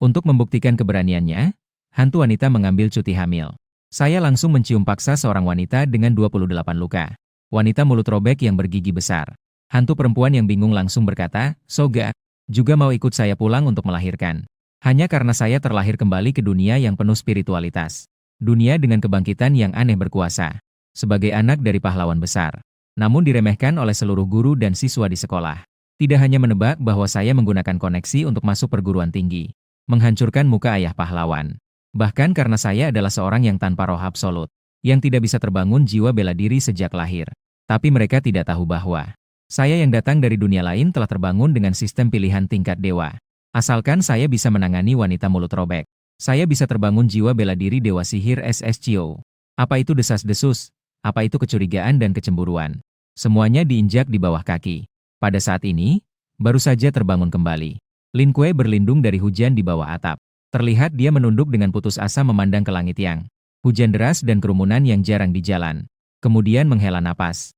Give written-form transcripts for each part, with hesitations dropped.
Untuk membuktikan keberaniannya, hantu wanita mengambil cuti hamil. Saya langsung mencium paksa seorang wanita dengan 28 luka. Wanita mulut robek yang bergigi besar. Hantu perempuan yang bingung langsung berkata, "Soga, juga mau ikut saya pulang untuk melahirkan. Hanya karena saya terlahir kembali ke dunia yang penuh spiritualitas. Dunia dengan kebangkitan yang aneh berkuasa. Sebagai anak dari pahlawan besar. Namun diremehkan oleh seluruh guru dan siswa di sekolah. Tidak hanya menebak bahwa saya menggunakan koneksi untuk masuk perguruan tinggi. Menghancurkan muka ayah pahlawan. Bahkan karena saya adalah seorang yang tanpa roh absolut. Yang tidak bisa terbangun jiwa bela diri sejak lahir. Tapi mereka tidak tahu bahwa saya yang datang dari dunia lain telah terbangun dengan sistem pilihan tingkat dewa. Asalkan saya bisa menangani wanita mulut robek. Saya bisa terbangun jiwa bela diri dewa sihir SSCO. Apa itu desas-desus? Apa itu kecurigaan dan kecemburuan? Semuanya diinjak di bawah kaki. Pada saat ini, baru saja terbangun kembali. Lin Kuei berlindung dari hujan di bawah atap. Terlihat dia menunduk dengan putus asa memandang ke langit yang hujan deras dan kerumunan yang jarang di jalan. Kemudian menghela napas.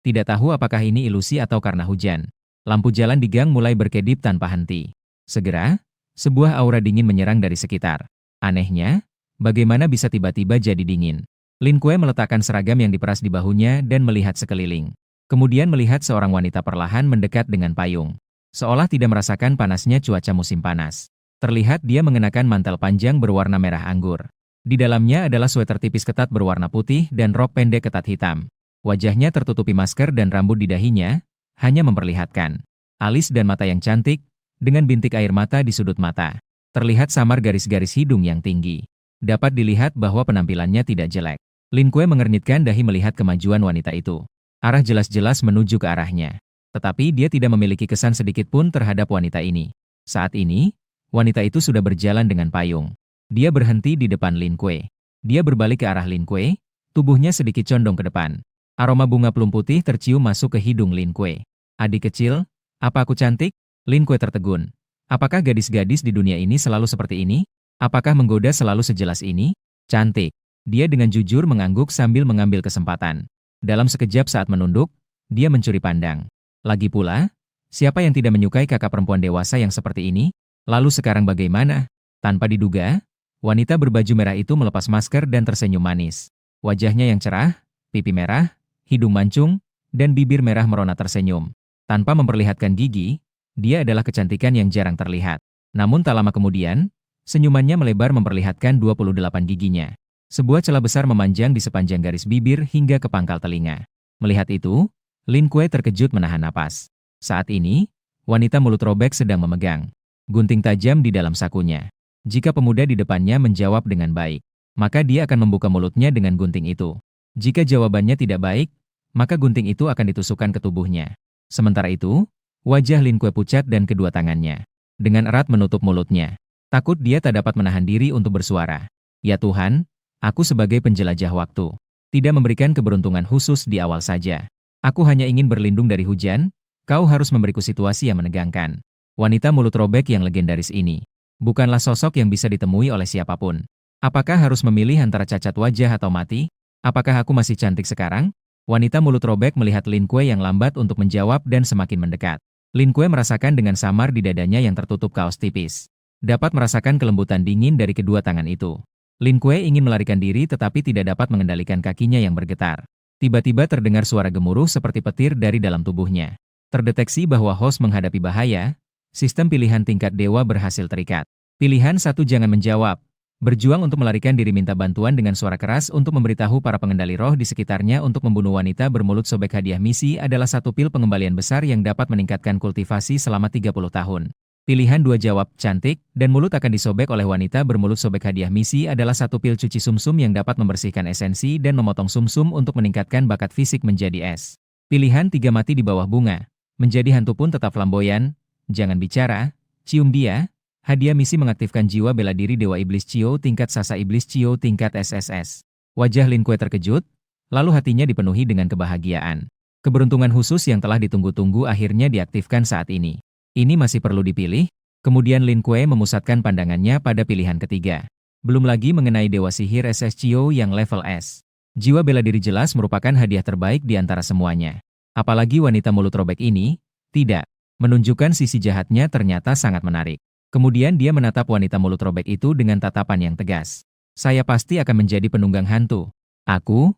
Tidak tahu apakah ini ilusi atau karena hujan. Lampu jalan di gang mulai berkedip tanpa henti. Segera, sebuah aura dingin menyerang dari sekitar. Anehnya, bagaimana bisa tiba-tiba jadi dingin? Lin Kuei meletakkan seragam yang diperas di bahunya dan melihat sekeliling. Kemudian melihat seorang wanita perlahan mendekat dengan payung. Seolah tidak merasakan panasnya cuaca musim panas. Terlihat dia mengenakan mantel panjang berwarna merah anggur. Di dalamnya adalah sweater tipis ketat berwarna putih dan rok pendek ketat hitam. Wajahnya tertutupi masker dan rambut di dahinya, hanya memperlihatkan alis dan mata yang cantik, dengan bintik air mata di sudut mata. Terlihat samar garis-garis hidung yang tinggi. Dapat dilihat bahwa penampilannya tidak jelek. Lin Kuei mengernyitkan dahi melihat kemajuan wanita itu. Arah jelas-jelas menuju ke arahnya. Tetapi dia tidak memiliki kesan sedikit pun terhadap wanita ini. Saat ini, wanita itu sudah berjalan dengan payung. Dia berhenti di depan Lin Kuei. Dia berbalik ke arah Lin Kuei, tubuhnya sedikit condong ke depan. Aroma bunga plum putih tercium masuk ke hidung Lin Kuei. "Adik kecil, apa aku cantik?" Lin Kuei tertegun. Apakah gadis-gadis di dunia ini selalu seperti ini? Apakah menggoda selalu sejelas ini? Cantik. Dia dengan jujur mengangguk sambil mengambil kesempatan. Dalam sekejap saat menunduk, dia mencuri pandang. Lagi pula, siapa yang tidak menyukai kakak perempuan dewasa yang seperti ini? Lalu sekarang bagaimana? Tanpa diduga, wanita berbaju merah itu melepas masker dan tersenyum manis. Wajahnya yang cerah, pipi merah, hidung mancung, dan bibir merah merona tersenyum. Tanpa memperlihatkan gigi, dia adalah kecantikan yang jarang terlihat. Namun tak lama kemudian, senyumannya melebar memperlihatkan 28 giginya. Sebuah celah besar memanjang di sepanjang garis bibir hingga ke pangkal telinga. Melihat itu, Lin Kuei terkejut menahan napas. Saat ini, wanita mulut robek sedang memegang gunting tajam di dalam sakunya. Jika pemuda di depannya menjawab dengan baik, maka dia akan membuka mulutnya dengan gunting itu. Jika jawabannya tidak baik, maka gunting itu akan ditusukkan ke tubuhnya. Sementara itu, wajah Lin Kuei pucat dan kedua tangannya dengan erat menutup mulutnya. Takut dia tak dapat menahan diri untuk bersuara. "Ya Tuhan, aku sebagai penjelajah waktu, tidak memberikan keberuntungan khusus di awal saja. Aku hanya ingin berlindung dari hujan, kau harus memberiku situasi yang menegangkan." Wanita mulut robek yang legendaris ini bukanlah sosok yang bisa ditemui oleh siapapun. Apakah harus memilih antara cacat wajah atau mati? Apakah aku masih cantik sekarang? Wanita mulut robek melihat Lin Kuei yang lambat untuk menjawab dan semakin mendekat. Lin Kuei merasakan dengan samar di dadanya yang tertutup kaos tipis. Dapat merasakan kelembutan dingin dari kedua tangan itu. Lin Kuei ingin melarikan diri tetapi tidak dapat mengendalikan kakinya yang bergetar. Tiba-tiba terdengar suara gemuruh seperti petir dari dalam tubuhnya. Terdeteksi bahwa host menghadapi bahaya. Sistem pilihan tingkat dewa berhasil terikat. Pilihan 1 jangan menjawab. Berjuang untuk melarikan diri minta bantuan dengan suara keras untuk memberitahu para pengendali roh di sekitarnya untuk membunuh wanita bermulut sobek. Hadiah misi adalah 1 pil pengembalian besar yang dapat meningkatkan kultivasi selama 30 tahun. Pilihan 2 jawab, cantik, dan mulut akan disobek oleh wanita bermulut sobek. Hadiah misi adalah 1 pil cuci sumsum yang dapat membersihkan esensi dan memotong sumsum untuk meningkatkan bakat fisik menjadi es. Pilihan 3 mati di bawah bunga. Menjadi hantu pun tetap flamboyan. Jangan bicara, cium dia. Hadiah misi mengaktifkan jiwa bela diri Dewa Iblis Cio tingkat Sasa Iblis Cio tingkat SSS. Wajah Lin Kuei terkejut, lalu hatinya dipenuhi dengan kebahagiaan. Keberuntungan khusus yang telah ditunggu-tunggu akhirnya diaktifkan saat ini. Ini masih perlu dipilih. Kemudian Lin Kuei memusatkan pandangannya pada pilihan ketiga. Belum lagi mengenai Dewa Sihir SS Cio yang level S. Jiwa bela diri jelas merupakan hadiah terbaik di antara semuanya. Apalagi wanita mulut robek ini, tidak. Menunjukkan sisi jahatnya ternyata sangat menarik. Kemudian dia menatap wanita mulut robek itu dengan tatapan yang tegas. Saya pasti akan menjadi penunggang hantu. Aku.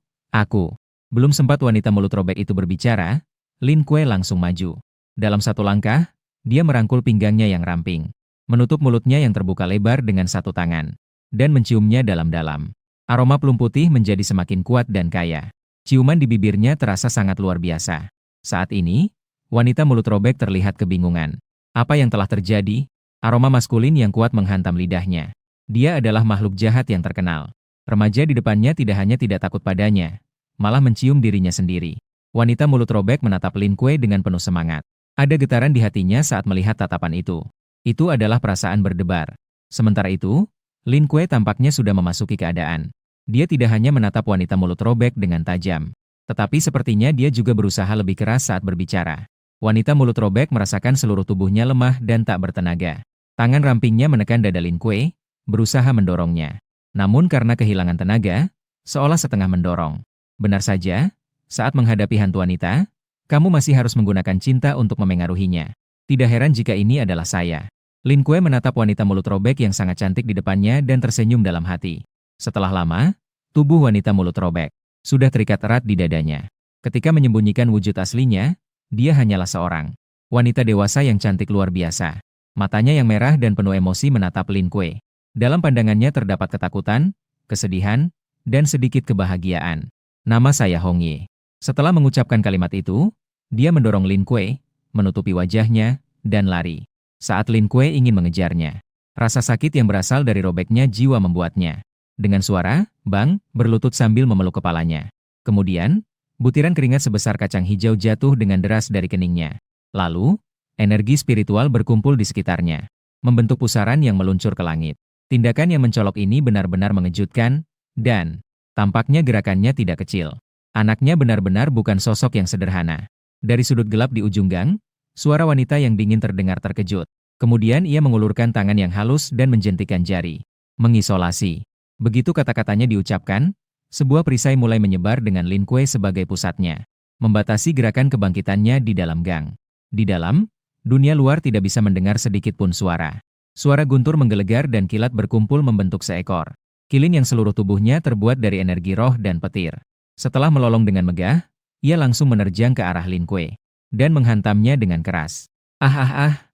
Belum sempat wanita mulut robek itu berbicara, Lin Kuei langsung maju. Dalam satu langkah, dia merangkul pinggangnya yang ramping, menutup mulutnya yang terbuka lebar dengan satu tangan, dan menciumnya dalam-dalam. Aroma plum putih menjadi semakin kuat dan kaya. Ciuman di bibirnya terasa sangat luar biasa. Saat ini, wanita mulut robek terlihat kebingungan. Apa yang telah terjadi? Aroma maskulin yang kuat menghantam lidahnya. Dia adalah makhluk jahat yang terkenal. Remaja di depannya tidak hanya tidak takut padanya, malah mencium dirinya sendiri. Wanita mulut robek menatap Lin Kuei dengan penuh semangat. Ada getaran di hatinya saat melihat tatapan itu. Itu adalah perasaan berdebar. Sementara itu, Lin Kuei tampaknya sudah memasuki keadaan. Dia tidak hanya menatap wanita mulut robek dengan tajam, tetapi sepertinya dia juga berusaha lebih keras saat berbicara. Wanita mulut robek merasakan seluruh tubuhnya lemah dan tak bertenaga. Tangan rampingnya menekan dada Lin Kuei, berusaha mendorongnya. Namun karena kehilangan tenaga, seolah setengah mendorong. Benar saja, saat menghadapi hantu wanita, kamu masih harus menggunakan cinta untuk memengaruhinya. Tidak heran jika ini adalah saya. Lin Kuei menatap wanita mulut robek yang sangat cantik di depannya dan tersenyum dalam hati. Setelah lama, tubuh wanita mulut robek sudah terikat erat di dadanya. Ketika menyembunyikan wujud aslinya, dia hanyalah seorang wanita dewasa yang cantik luar biasa. Matanya yang merah dan penuh emosi menatap Lin Kuei. Dalam pandangannya terdapat ketakutan, kesedihan, dan sedikit kebahagiaan. Nama saya Hong Ye. Setelah mengucapkan kalimat itu, dia mendorong Lin Kuei, menutupi wajahnya, dan lari. Saat Lin Kuei ingin mengejarnya, rasa sakit yang berasal dari robeknya jiwa membuatnya. Dengan suara, bang, berlutut sambil memeluk kepalanya. Kemudian, butiran keringat sebesar kacang hijau jatuh dengan deras dari keningnya. Lalu, energi spiritual berkumpul di sekitarnya, membentuk pusaran yang meluncur ke langit. Tindakan yang mencolok ini benar-benar mengejutkan, dan tampaknya gerakannya tidak kecil. Anaknya benar-benar bukan sosok yang sederhana. Dari sudut gelap di ujung gang, suara wanita yang dingin terdengar terkejut. Kemudian ia mengulurkan tangan yang halus dan menjentikan jari. Mengisolasi. Begitu kata-katanya diucapkan, sebuah perisai mulai menyebar dengan Lin Kuei sebagai pusatnya, membatasi gerakan kebangkitannya di dalam gang. Di dalam, dunia luar tidak bisa mendengar sedikit pun suara. Suara guntur menggelegar dan kilat berkumpul membentuk seekor kilin yang seluruh tubuhnya terbuat dari energi roh dan petir. Setelah melolong dengan megah, ia langsung menerjang ke arah Lin Kuei dan menghantamnya dengan keras. Ah!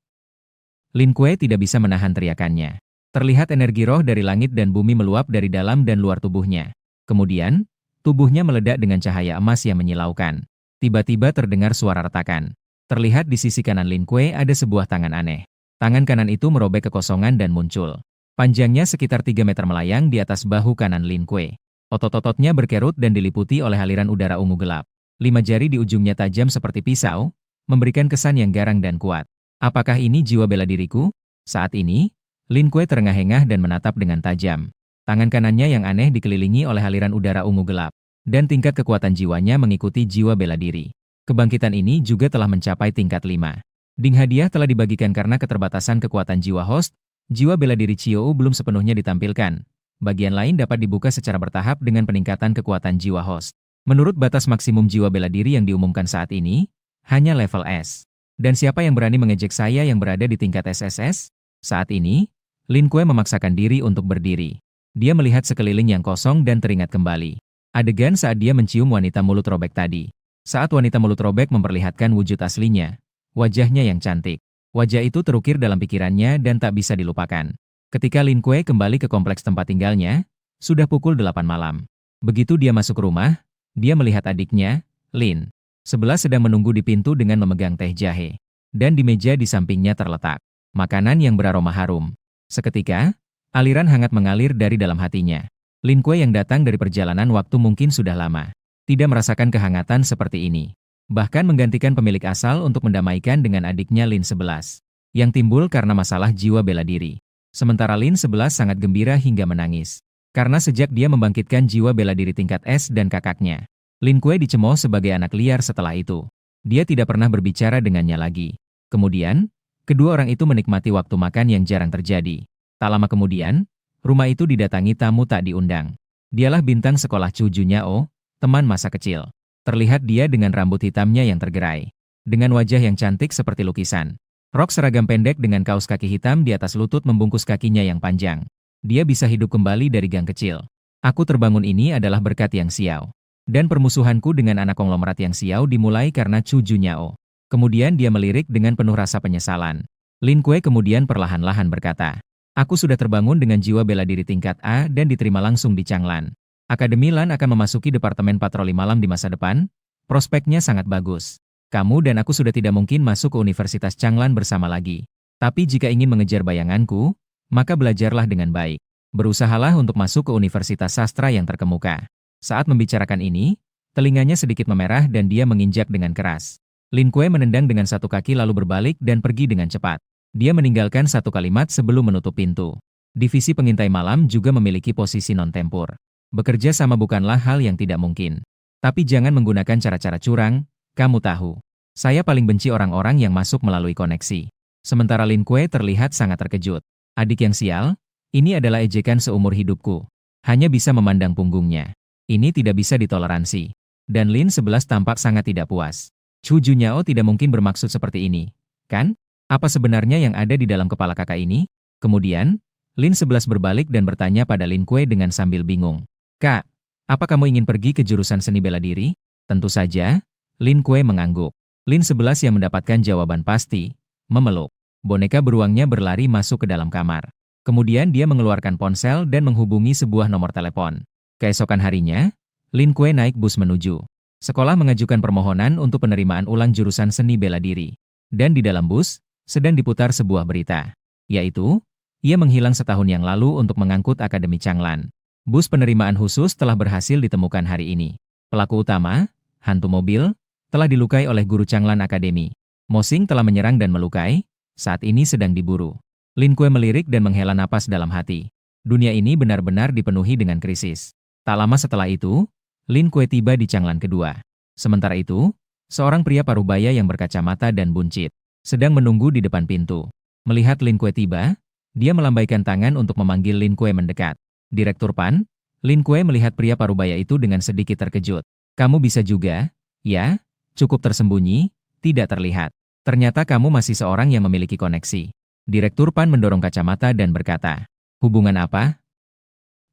Lin Kuei tidak bisa menahan teriakannya. Terlihat energi roh dari langit dan bumi meluap dari dalam dan luar tubuhnya. Kemudian, tubuhnya meledak dengan cahaya emas yang menyilaukan. Tiba-tiba terdengar suara retakan. Terlihat di sisi kanan Lin Kuei ada sebuah tangan aneh. Tangan kanan itu merobek kekosongan dan muncul. Panjangnya sekitar 3 meter melayang di atas bahu kanan Lin Kuei. Otot-ototnya berkerut dan diliputi oleh aliran udara ungu gelap. 5 jari di ujungnya tajam seperti pisau, memberikan kesan yang garang dan kuat. Apakah ini jiwa bela diriku? Saat ini, Lin Kuei terengah-engah dan menatap dengan tajam. Tangan kanannya yang aneh dikelilingi oleh aliran udara ungu gelap, dan tingkat kekuatan jiwanya mengikuti jiwa bela diri. Kebangkitan ini juga telah mencapai tingkat 5. Ding hadiah telah dibagikan karena keterbatasan kekuatan jiwa host, jiwa bela diri Chiou belum sepenuhnya ditampilkan. Bagian lain dapat dibuka secara bertahap dengan peningkatan kekuatan jiwa host. Menurut batas maksimum jiwa bela diri yang diumumkan saat ini, hanya level S. Dan siapa yang berani mengejek saya yang berada di tingkat SSS? Saat ini, Lin Kuei memaksakan diri untuk berdiri. Dia melihat sekeliling yang kosong dan teringat kembali adegan saat dia mencium wanita mulut robek tadi. Saat wanita mulut robek memperlihatkan wujud aslinya, wajahnya yang cantik. Wajah itu terukir dalam pikirannya dan tak bisa dilupakan. Ketika Lin Kuei kembali ke kompleks tempat tinggalnya, sudah pukul 8 malam. Begitu dia masuk rumah, dia melihat adiknya, Lin, sebelah sedang menunggu di pintu dengan memegang teh jahe. Dan di meja di sampingnya terletak makanan yang beraroma harum. Seketika, aliran hangat mengalir dari dalam hatinya. Lin Kuei yang datang dari perjalanan waktu mungkin sudah lama tidak merasakan kehangatan seperti ini. Bahkan menggantikan pemilik asal untuk mendamaikan dengan adiknya Lin 11, yang timbul karena masalah jiwa bela diri. Sementara Lin 11 sangat gembira hingga menangis. Karena sejak dia membangkitkan jiwa bela diri tingkat S dan kakaknya, Lin Kuei dicemooh sebagai anak liar setelah itu. Dia tidak pernah berbicara dengannya lagi. Kemudian, kedua orang itu menikmati waktu makan yang jarang terjadi. Tak lama kemudian, rumah itu didatangi tamu tak diundang. Dialah bintang sekolah Chu Junyao, teman masa kecil. Terlihat dia dengan rambut hitamnya yang tergerai, dengan wajah yang cantik seperti lukisan. Rok seragam pendek dengan kaos kaki hitam di atas lutut membungkus kakinya yang panjang. Dia bisa hidup kembali dari gang kecil. Aku terbangun ini adalah berkat Yang Xiao. Dan permusuhanku dengan anak konglomerat Yang Xiao dimulai karena Chu Junyao. Kemudian dia melirik dengan penuh rasa penyesalan. Lin Kuei kemudian perlahan-lahan berkata, aku sudah terbangun dengan jiwa bela diri tingkat A dan diterima langsung di Changlan. Akademi Lan akan memasuki Departemen Patroli Malam di masa depan. Prospeknya sangat bagus. Kamu dan aku sudah tidak mungkin masuk ke Universitas Changlan bersama lagi. Tapi jika ingin mengejar bayanganku, maka belajarlah dengan baik. Berusahalah untuk masuk ke Universitas Sastra yang terkemuka. Saat membicarakan ini, telinganya sedikit memerah dan dia menginjak dengan keras. Lin Kuei menendang dengan satu kaki lalu berbalik dan pergi dengan cepat. Dia meninggalkan satu kalimat sebelum menutup pintu. Divisi pengintai malam juga memiliki posisi non-tempur. Bekerja sama bukanlah hal yang tidak mungkin. Tapi jangan menggunakan cara-cara curang. Kamu tahu, saya paling benci orang-orang yang masuk melalui koneksi. Sementara Lin Kuei terlihat sangat terkejut. Adik yang sial, ini adalah ejekan seumur hidupku. Hanya bisa memandang punggungnya. Ini tidak bisa ditoleransi. Dan Lin 11 tampak sangat tidak puas. Chu Junyao tidak mungkin bermaksud seperti ini, kan? Apa sebenarnya yang ada di dalam kepala kakak ini? Kemudian, Lin 11 berbalik dan bertanya pada Lin Kuei dengan sambil bingung. Kak, apa kamu ingin pergi ke jurusan seni bela diri? Tentu saja. Lin Kuei mengangguk. Lin 11 yang mendapatkan jawaban pasti, memeluk. Boneka beruangnya berlari masuk ke dalam kamar. Kemudian dia mengeluarkan ponsel dan menghubungi sebuah nomor telepon. Keesokan harinya, Lin Kuei naik bus menuju sekolah mengajukan permohonan untuk penerimaan ulang jurusan seni bela diri. Dan di dalam bus, sedang diputar sebuah berita. Yaitu, ia menghilang setahun yang lalu untuk mengangkut Akademi Changlan. Bus penerimaan khusus telah berhasil ditemukan hari ini. Pelaku utama, hantu mobil, telah dilukai oleh guru Changlan Akademi. Mo Xing telah menyerang dan melukai, saat ini sedang diburu. Lin Kuei melirik dan menghela napas dalam hati. Dunia ini benar-benar dipenuhi dengan krisis. Tak lama setelah itu, Lin Kuei tiba di Changlan kedua. Sementara itu, seorang pria parubaya yang berkacamata dan buncit sedang menunggu di depan pintu. Melihat Lin Kuei tiba, dia melambaikan tangan untuk memanggil Lin Kuei mendekat. Direktur Pan, Lin Kuei melihat pria parubaya itu dengan sedikit terkejut. Kamu bisa juga, ya, cukup tersembunyi, tidak terlihat. Ternyata kamu masih seorang yang memiliki koneksi. Direktur Pan mendorong kacamata dan berkata, hubungan apa?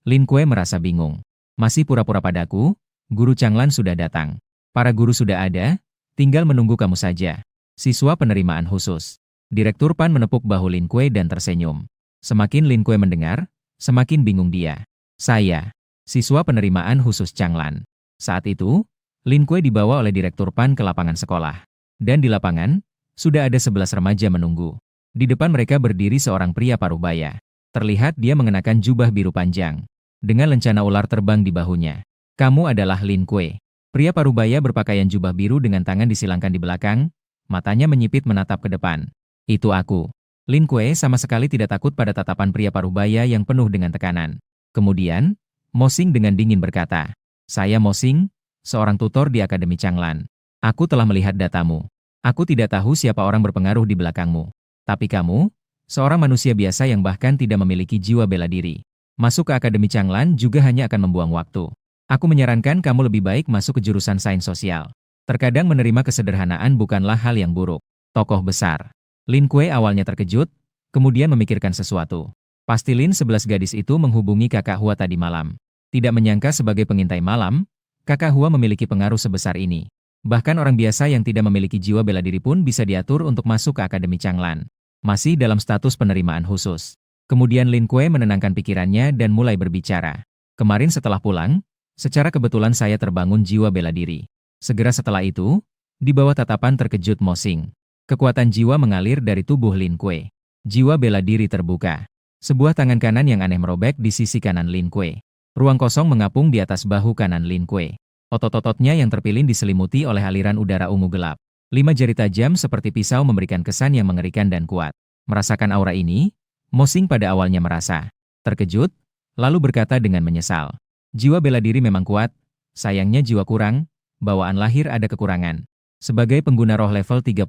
Lin Kuei merasa bingung. Masih pura-pura padaku, guru Changlan sudah datang. Para guru sudah ada, tinggal menunggu kamu saja. Siswa penerimaan khusus. Direktur Pan menepuk bahu Lin Kuei dan tersenyum. Semakin Lin Kuei mendengar, semakin bingung dia. Saya, siswa penerimaan khusus Changlan. Saat itu, Lin Kuei dibawa oleh Direktur Pan ke lapangan sekolah. Dan di lapangan, sudah ada 11 remaja menunggu. Di depan mereka berdiri seorang pria parubaya. Terlihat dia mengenakan jubah biru panjang, dengan lencana ular terbang di bahunya. Kamu adalah Lin Kuei. Pria parubaya berpakaian jubah biru dengan tangan disilangkan di belakang, matanya menyipit menatap ke depan. Itu aku. Lin Kuei sama sekali tidak takut pada tatapan pria parubaya yang penuh dengan tekanan. Kemudian, Mo Xing dengan dingin berkata, saya Mo Xing, seorang tutor di Akademi Changlan. Aku telah melihat datamu. Aku tidak tahu siapa orang berpengaruh di belakangmu. Tapi kamu, seorang manusia biasa yang bahkan tidak memiliki jiwa bela diri. Masuk ke Akademi Changlan juga hanya akan membuang waktu. Aku menyarankan kamu lebih baik masuk ke jurusan sains sosial. Terkadang menerima kesederhanaan bukanlah hal yang buruk. Tokoh besar. Lin Kuei awalnya terkejut, kemudian memikirkan sesuatu. Pasti Lin 11 gadis itu menghubungi kakak Hua tadi malam. Tidak menyangka sebagai pengintai malam, kakak Hua memiliki pengaruh sebesar ini. Bahkan orang biasa yang tidak memiliki jiwa bela diri pun bisa diatur untuk masuk ke Akademi Changlan. Masih dalam status penerimaan khusus. Kemudian Lin Kuei menenangkan pikirannya dan mulai berbicara. Kemarin setelah pulang, secara kebetulan saya terbangun jiwa bela diri. Segera setelah itu, di bawah tatapan terkejut Mo Xing, kekuatan jiwa mengalir dari tubuh Lin Kuei. Jiwa bela diri terbuka. Sebuah tangan kanan yang aneh merobek di sisi kanan Lin Kuei. Ruang kosong mengapung di atas bahu kanan Lin Kuei. Otot-ototnya yang terpilin diselimuti oleh aliran udara ungu gelap. 5 jari tajam seperti pisau memberikan kesan yang mengerikan dan kuat. Merasakan aura ini, Mo Xing pada awalnya merasa terkejut, lalu berkata dengan menyesal. Jiwa bela diri memang kuat, sayangnya jiwa kurang, bawaan lahir ada kekurangan. Sebagai pengguna roh level 36,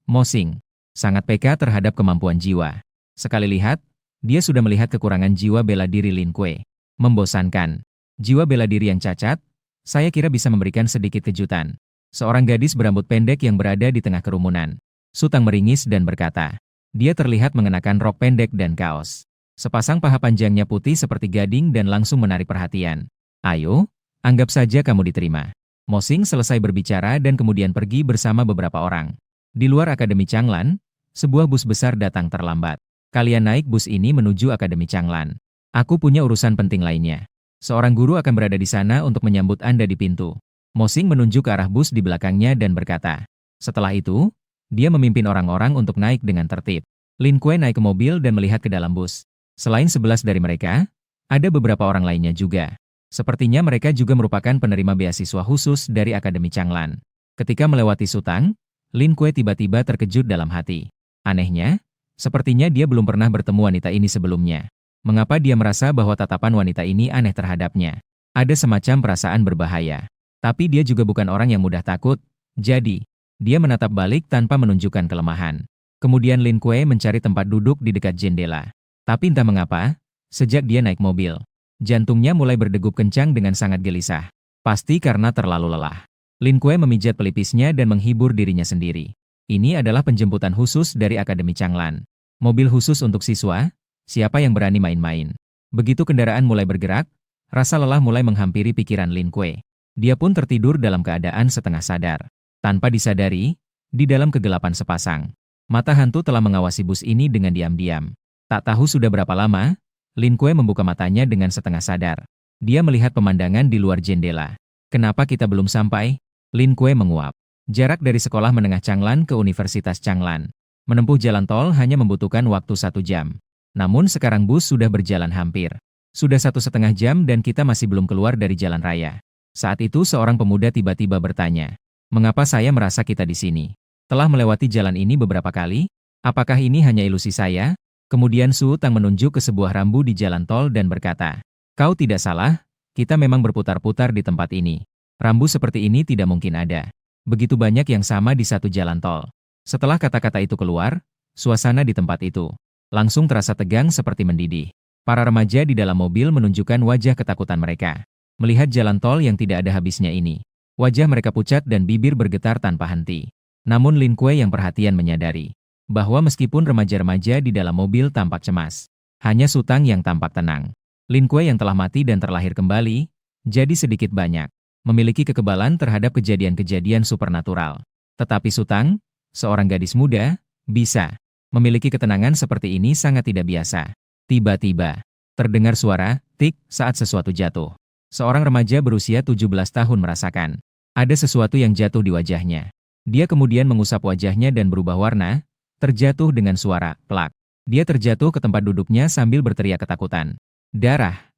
Mo Xing sangat peka terhadap kemampuan jiwa. Sekali lihat, dia sudah melihat kekurangan jiwa bela diri Lin Kuei. Membosankan. Jiwa bela diri yang cacat, saya kira bisa memberikan sedikit kejutan. Seorang gadis berambut pendek yang berada di tengah kerumunan. Su Tang meringis dan berkata. Dia terlihat mengenakan rok pendek dan kaos. Sepasang paha panjangnya putih seperti gading dan langsung menarik perhatian. Ayo, anggap saja kamu diterima. Mo Xing selesai berbicara dan kemudian pergi bersama beberapa orang. Di luar Akademi Changlan, sebuah bus besar datang terlambat. Kalian naik bus ini menuju Akademi Changlan. Aku punya urusan penting lainnya. Seorang guru akan berada di sana untuk menyambut Anda di pintu. Mo Xing menunjuk ke arah bus di belakangnya dan berkata. Setelah itu, dia memimpin orang-orang untuk naik dengan tertib. Lin Kuei naik ke mobil dan melihat ke dalam bus. Selain 11 dari mereka, ada beberapa orang lainnya juga. Sepertinya mereka juga merupakan penerima beasiswa khusus dari Akademi Changlan. Ketika melewati Su Tang, Lin Kuei tiba-tiba terkejut dalam hati. Anehnya, sepertinya dia belum pernah bertemu wanita ini sebelumnya. Mengapa dia merasa bahwa tatapan wanita ini aneh terhadapnya? Ada semacam perasaan berbahaya. Tapi dia juga bukan orang yang mudah takut, jadi, dia menatap balik tanpa menunjukkan kelemahan. Kemudian Lin Kuei mencari tempat duduk di dekat jendela. Tapi entah mengapa, sejak dia naik mobil, jantungnya mulai berdegup kencang dengan sangat gelisah. Pasti karena terlalu lelah. Lin Kuei memijat pelipisnya dan menghibur dirinya sendiri. Ini adalah penjemputan khusus dari Akademi Changlan. Mobil khusus untuk siswa, siapa yang berani main-main? Begitu kendaraan mulai bergerak, rasa lelah mulai menghampiri pikiran Lin Kuei. Dia pun tertidur dalam keadaan setengah sadar. Tanpa disadari, di dalam kegelapan sepasang mata hantu telah mengawasi bus ini dengan diam-diam. Tak tahu sudah berapa lama, Lin Kuei membuka matanya dengan setengah sadar. Dia melihat pemandangan di luar jendela. Kenapa kita belum sampai? Lin Kuei menguap. Jarak dari sekolah menengah Changlan ke Universitas Changlan. Menempuh jalan tol hanya membutuhkan waktu 1 jam. Namun sekarang bus sudah berjalan hampir. Sudah 1,5 jam dan kita masih belum keluar dari jalan raya. Saat itu seorang pemuda tiba-tiba bertanya. Mengapa saya merasa kita di sini? Telah melewati jalan ini beberapa kali? Apakah ini hanya ilusi saya? Kemudian Su Tang menunjuk ke sebuah rambu di jalan tol dan berkata, kau tidak salah, kita memang berputar-putar di tempat ini. Rambu seperti ini tidak mungkin ada. Begitu banyak yang sama di satu jalan tol. Setelah kata-kata itu keluar, suasana di tempat itu langsung terasa tegang seperti mendidih. Para remaja di dalam mobil menunjukkan wajah ketakutan mereka. Melihat jalan tol yang tidak ada habisnya ini, wajah mereka pucat dan bibir bergetar tanpa henti. Namun Lin Kuei yang perhatian menyadari bahwa meskipun remaja-remaja di dalam mobil tampak cemas, hanya Su Tang yang tampak tenang. Lin Kuei yang telah mati dan terlahir kembali, jadi sedikit banyak, memiliki kekebalan terhadap kejadian-kejadian supernatural. Tetapi Su Tang, seorang gadis muda, bisa memiliki ketenangan seperti ini sangat tidak biasa. Tiba-tiba, terdengar suara, tik, saat sesuatu jatuh. Seorang remaja berusia 17 tahun merasakan ada sesuatu yang jatuh di wajahnya. Dia kemudian mengusap wajahnya dan berubah warna, terjatuh dengan suara, plak. Dia terjatuh ke tempat duduknya sambil berteriak ketakutan. Darah!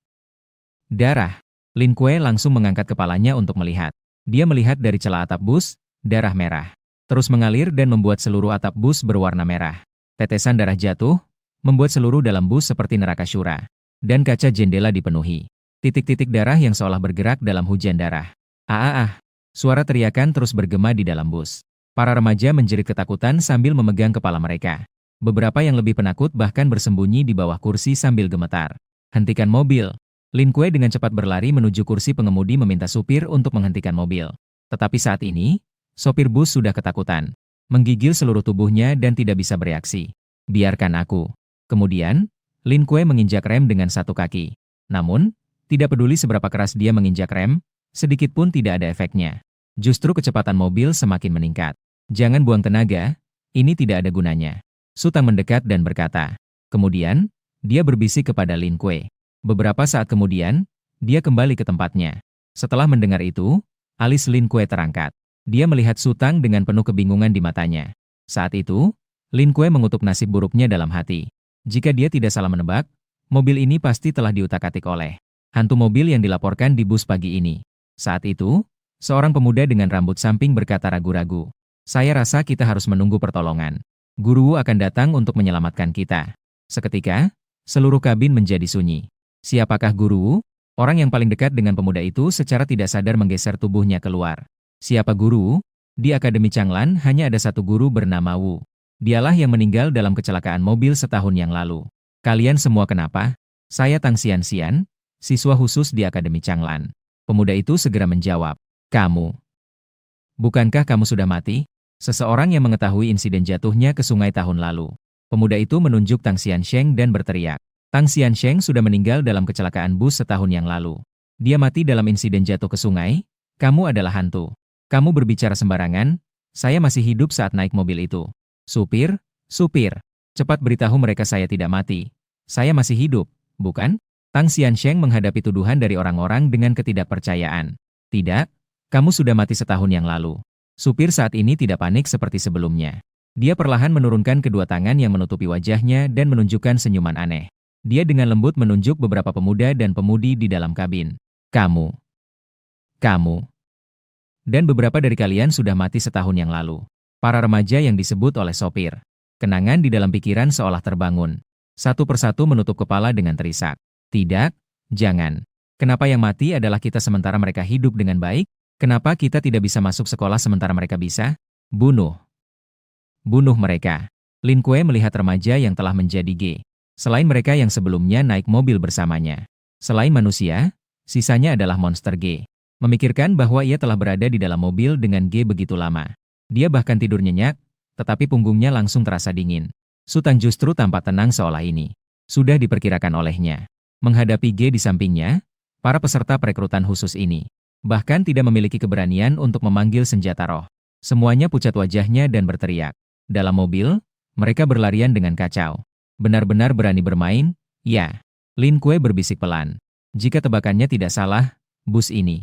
Darah! Lin Kuei langsung mengangkat kepalanya untuk melihat. Dia melihat dari celah atap bus, darah merah terus mengalir dan membuat seluruh atap bus berwarna merah. Tetesan darah jatuh, membuat seluruh dalam bus seperti neraka syura. Dan kaca jendela dipenuhi titik-titik darah yang seolah bergerak dalam hujan darah. Ah! Suara teriakan terus bergema di dalam bus. Para remaja menjerit ketakutan sambil memegang kepala mereka. Beberapa yang lebih penakut bahkan bersembunyi di bawah kursi sambil gemetar. Hentikan mobil. Lin Kuei dengan cepat berlari menuju kursi pengemudi meminta supir untuk menghentikan mobil. Tetapi saat ini, sopir bus sudah ketakutan. Menggigil seluruh tubuhnya dan tidak bisa bereaksi. Biarkan aku. Kemudian, Lin Kuei menginjak rem dengan satu kaki. Namun, tidak peduli seberapa keras dia menginjak rem, sedikit pun tidak ada efeknya. Justru kecepatan mobil semakin meningkat. Jangan buang tenaga, ini tidak ada gunanya. Su Tang mendekat dan berkata. Kemudian, dia berbisik kepada Lin Kuei. Beberapa saat kemudian, dia kembali ke tempatnya. Setelah mendengar itu, alis Lin Kuei terangkat. Dia melihat Su Tang dengan penuh kebingungan di matanya. Saat itu, Lin Kuei mengutuk nasib buruknya dalam hati. Jika dia tidak salah menebak, mobil ini pasti telah diutak-atik oleh hantu mobil yang dilaporkan di bus pagi ini. Saat itu, seorang pemuda dengan rambut samping berkata ragu-ragu. Saya rasa kita harus menunggu pertolongan. Guru akan datang untuk menyelamatkan kita. Seketika, seluruh kabin menjadi sunyi. Siapakah Guru? Orang yang paling dekat dengan pemuda itu secara tidak sadar menggeser tubuhnya keluar. Siapa Guru? Di Akademi Changlan hanya ada satu guru bernama Wu. Dialah yang meninggal dalam kecelakaan mobil setahun yang lalu. Kalian semua kenapa? Saya Tang Xian-Xian, siswa khusus di Akademi Changlan. Pemuda itu segera menjawab. Kamu. Bukankah kamu sudah mati? Seseorang yang mengetahui insiden jatuhnya ke sungai tahun lalu. Pemuda itu menunjuk Tang Xiansheng dan berteriak. Tang Xiansheng sudah meninggal dalam kecelakaan bus setahun yang lalu. Dia mati dalam insiden jatuh ke sungai. Kamu adalah hantu. Kamu berbicara sembarangan. Saya masih hidup saat naik mobil itu. Supir, supir. Cepat beritahu mereka saya tidak mati. Saya masih hidup, bukan? Tang Xiansheng menghadapi tuduhan dari orang-orang dengan ketidakpercayaan. Tidak, kamu sudah mati setahun yang lalu. Supir saat ini tidak panik seperti sebelumnya. Dia perlahan menurunkan kedua tangan yang menutupi wajahnya dan menunjukkan senyuman aneh. Dia dengan lembut menunjuk beberapa pemuda dan pemudi di dalam kabin. Kamu. Dan beberapa dari kalian sudah mati setahun yang lalu. Para remaja yang disebut oleh sopir. Kenangan di dalam pikiran seolah terbangun. Satu persatu menutup kepala dengan terisak. Tidak, jangan. Kenapa yang mati adalah kita sementara mereka hidup dengan baik? Kenapa kita tidak bisa masuk sekolah sementara mereka bisa? Bunuh mereka. Lin Kuei melihat remaja yang telah menjadi G. Selain mereka yang sebelumnya naik mobil bersamanya. Selain manusia, sisanya adalah monster G. Memikirkan bahwa ia telah berada di dalam mobil dengan G begitu lama. Dia bahkan tidur nyenyak, tetapi punggungnya langsung terasa dingin. Su Tang justru tampak tenang seolah ini sudah diperkirakan olehnya. Menghadapi G di sampingnya, para peserta perekrutan khusus ini bahkan tidak memiliki keberanian untuk memanggil senjata roh. Semuanya pucat wajahnya dan berteriak. Dalam mobil, mereka berlarian dengan kacau. Benar-benar berani bermain? Ya. Lin Kuei berbisik pelan. Jika tebakannya tidak salah, bus ini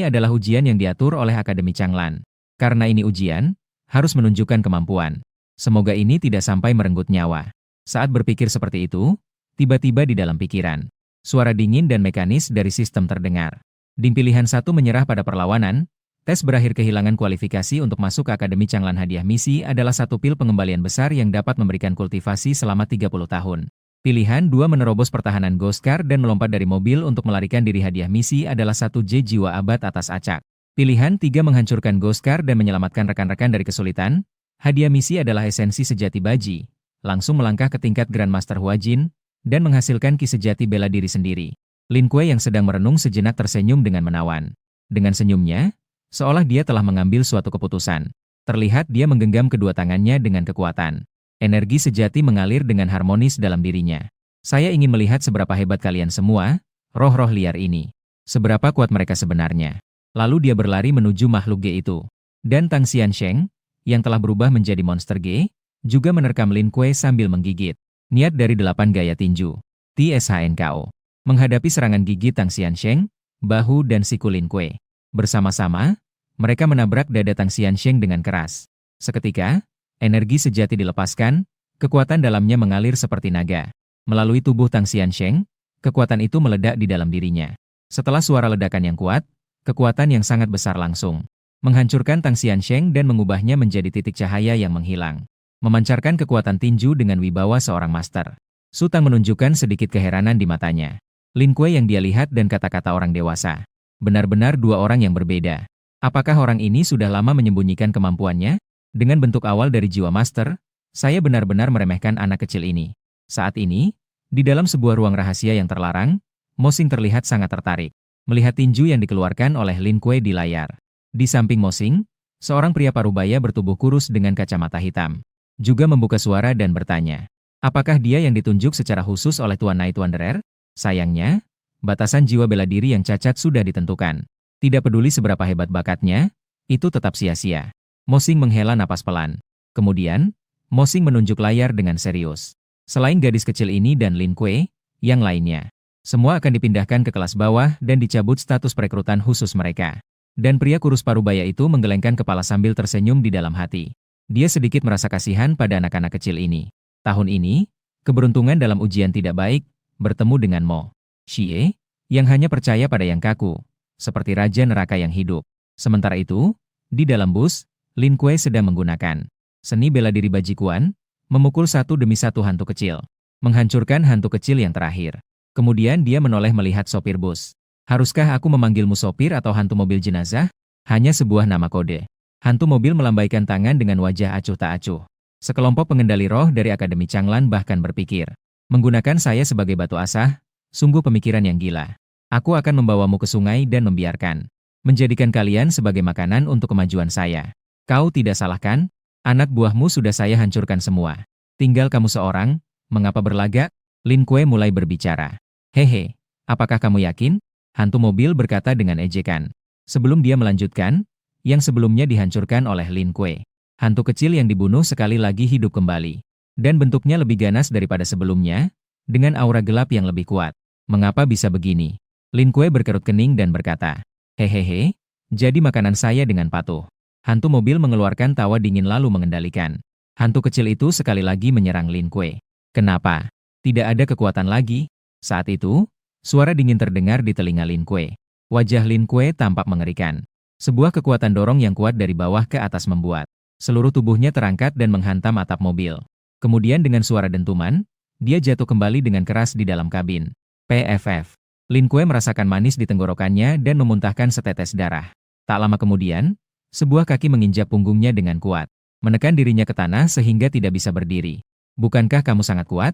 adalah ujian yang diatur oleh Akademi Changlan. Karena ini ujian, harus menunjukkan kemampuan. Semoga ini tidak sampai merenggut nyawa. Saat berpikir seperti itu, tiba-tiba di dalam pikiran, suara dingin dan mekanis dari sistem terdengar. Di pilihan 1 menyerah pada perlawanan, tes berakhir kehilangan kualifikasi untuk masuk ke Akademi Changlan. Hadiah misi adalah 1 pil pengembalian besar yang dapat memberikan kultivasi selama 30 tahun. Pilihan 2 menerobos pertahanan Ghostkar dan melompat dari mobil untuk melarikan diri. Hadiah misi adalah 1 J jiwa abad atas acak. Pilihan 3 menghancurkan Ghostkar dan menyelamatkan rekan-rekan dari kesulitan. Hadiah misi adalah esensi sejati baji. Langsung melangkah ke tingkat Grandmaster Huajin dan menghasilkan ki sejati bela diri sendiri. Lin Kuei yang sedang merenung sejenak tersenyum dengan menawan. Dengan senyumnya, seolah dia telah mengambil suatu keputusan. Terlihat dia menggenggam kedua tangannya dengan kekuatan. Energi sejati mengalir dengan harmonis dalam dirinya. Saya ingin melihat seberapa hebat kalian semua, roh-roh liar ini. Seberapa kuat mereka sebenarnya. Lalu dia berlari menuju makhluk G itu. Dan Tang Xiansheng, yang telah berubah menjadi monster G, juga menerkam Lin Kuei sambil menggigit. Niat dari 8 gaya tinju. TSHNKO. Menghadapi serangan gigi Tang Xiansheng, bahu dan siku Lin Kuei. Bersama-sama, mereka menabrak dada Tang Xiansheng dengan keras. Seketika, energi sejati dilepaskan, kekuatan dalamnya mengalir seperti naga. Melalui tubuh Tang Xiansheng, kekuatan itu meledak di dalam dirinya. Setelah suara ledakan yang kuat, kekuatan yang sangat besar langsung menghancurkan Tang Xiansheng dan mengubahnya menjadi titik cahaya yang menghilang. Memancarkan kekuatan tinju dengan wibawa seorang master. Su Tang menunjukkan sedikit keheranan di matanya. Lin Kuei yang dia lihat dan kata-kata orang dewasa. Benar-benar 2 orang yang berbeda. Apakah orang ini sudah lama menyembunyikan kemampuannya? Dengan bentuk awal dari jiwa master, saya benar-benar meremehkan anak kecil ini. Saat ini, di dalam sebuah ruang rahasia yang terlarang, Mo Xing terlihat sangat tertarik melihat tinju yang dikeluarkan oleh Lin Kuei di layar. Di samping Mo Xing, seorang pria parubaya bertubuh kurus dengan kacamata hitam juga membuka suara dan bertanya, apakah dia yang ditunjuk secara khusus oleh Tuan Night Wanderer? Sayangnya, batasan jiwa bela diri yang cacat sudah ditentukan. Tidak peduli seberapa hebat bakatnya, itu tetap sia-sia. Mo Xing menghela napas pelan. Kemudian, Mo Xing menunjuk layar dengan serius. Selain gadis kecil ini dan Lin Kuei, yang lainnya, semua akan dipindahkan ke kelas bawah dan dicabut status perekrutan khusus mereka. Dan pria kurus parubaya itu menggelengkan kepala sambil tersenyum di dalam hati. Dia sedikit merasa kasihan pada anak-anak kecil ini. Tahun ini, keberuntungan dalam ujian tidak baik, bertemu dengan Mo Xie, yang hanya percaya pada yang kaku, seperti raja neraka yang hidup. Sementara itu, di dalam bus, Lin Kuei sedang menggunakan seni bela diri bajikuan, memukul satu demi satu hantu kecil, menghancurkan hantu kecil yang terakhir. Kemudian dia menoleh melihat sopir bus. Haruskah aku memanggilmu sopir atau hantu mobil jenazah? Hanya sebuah nama kode. Hantu mobil melambaikan tangan dengan wajah acuh tak acuh. Sekelompok pengendali roh dari Akademi Changlan bahkan berpikir, menggunakan saya sebagai batu asah, sungguh pemikiran yang gila. Aku akan membawamu ke sungai dan menjadikan kalian sebagai makanan untuk kemajuan saya. Kau tidak salah kan? Anak buahmu sudah saya hancurkan semua. Tinggal kamu seorang, mengapa berlagak? Lin Kuei mulai berbicara. Hehe, apakah kamu yakin? Hantu mobil berkata dengan ejekan. Sebelum dia melanjutkan, yang sebelumnya dihancurkan oleh Lin Kuei. Hantu kecil yang dibunuh sekali lagi hidup kembali. Dan bentuknya lebih ganas daripada sebelumnya, dengan aura gelap yang lebih kuat. Mengapa bisa begini? Lin Kuei berkerut kening dan berkata, hehehe, jadi makanan saya dengan patuh. Hantu mobil mengeluarkan tawa dingin lalu mengendalikan. Hantu kecil itu sekali lagi menyerang Lin Kuei. Kenapa? Tidak ada kekuatan lagi. Saat itu, suara dingin terdengar di telinga Lin Kuei. Wajah Lin Kuei tampak mengerikan. Sebuah kekuatan dorong yang kuat dari bawah ke atas membuat seluruh tubuhnya terangkat dan menghantam atap mobil. Kemudian dengan suara dentuman, dia jatuh kembali dengan keras di dalam kabin. PFF. Lin Kuei merasakan manis di tenggorokannya dan memuntahkan setetes darah. Tak lama kemudian, sebuah kaki menginjak punggungnya dengan kuat, menekan dirinya ke tanah sehingga tidak bisa berdiri. Bukankah kamu sangat kuat?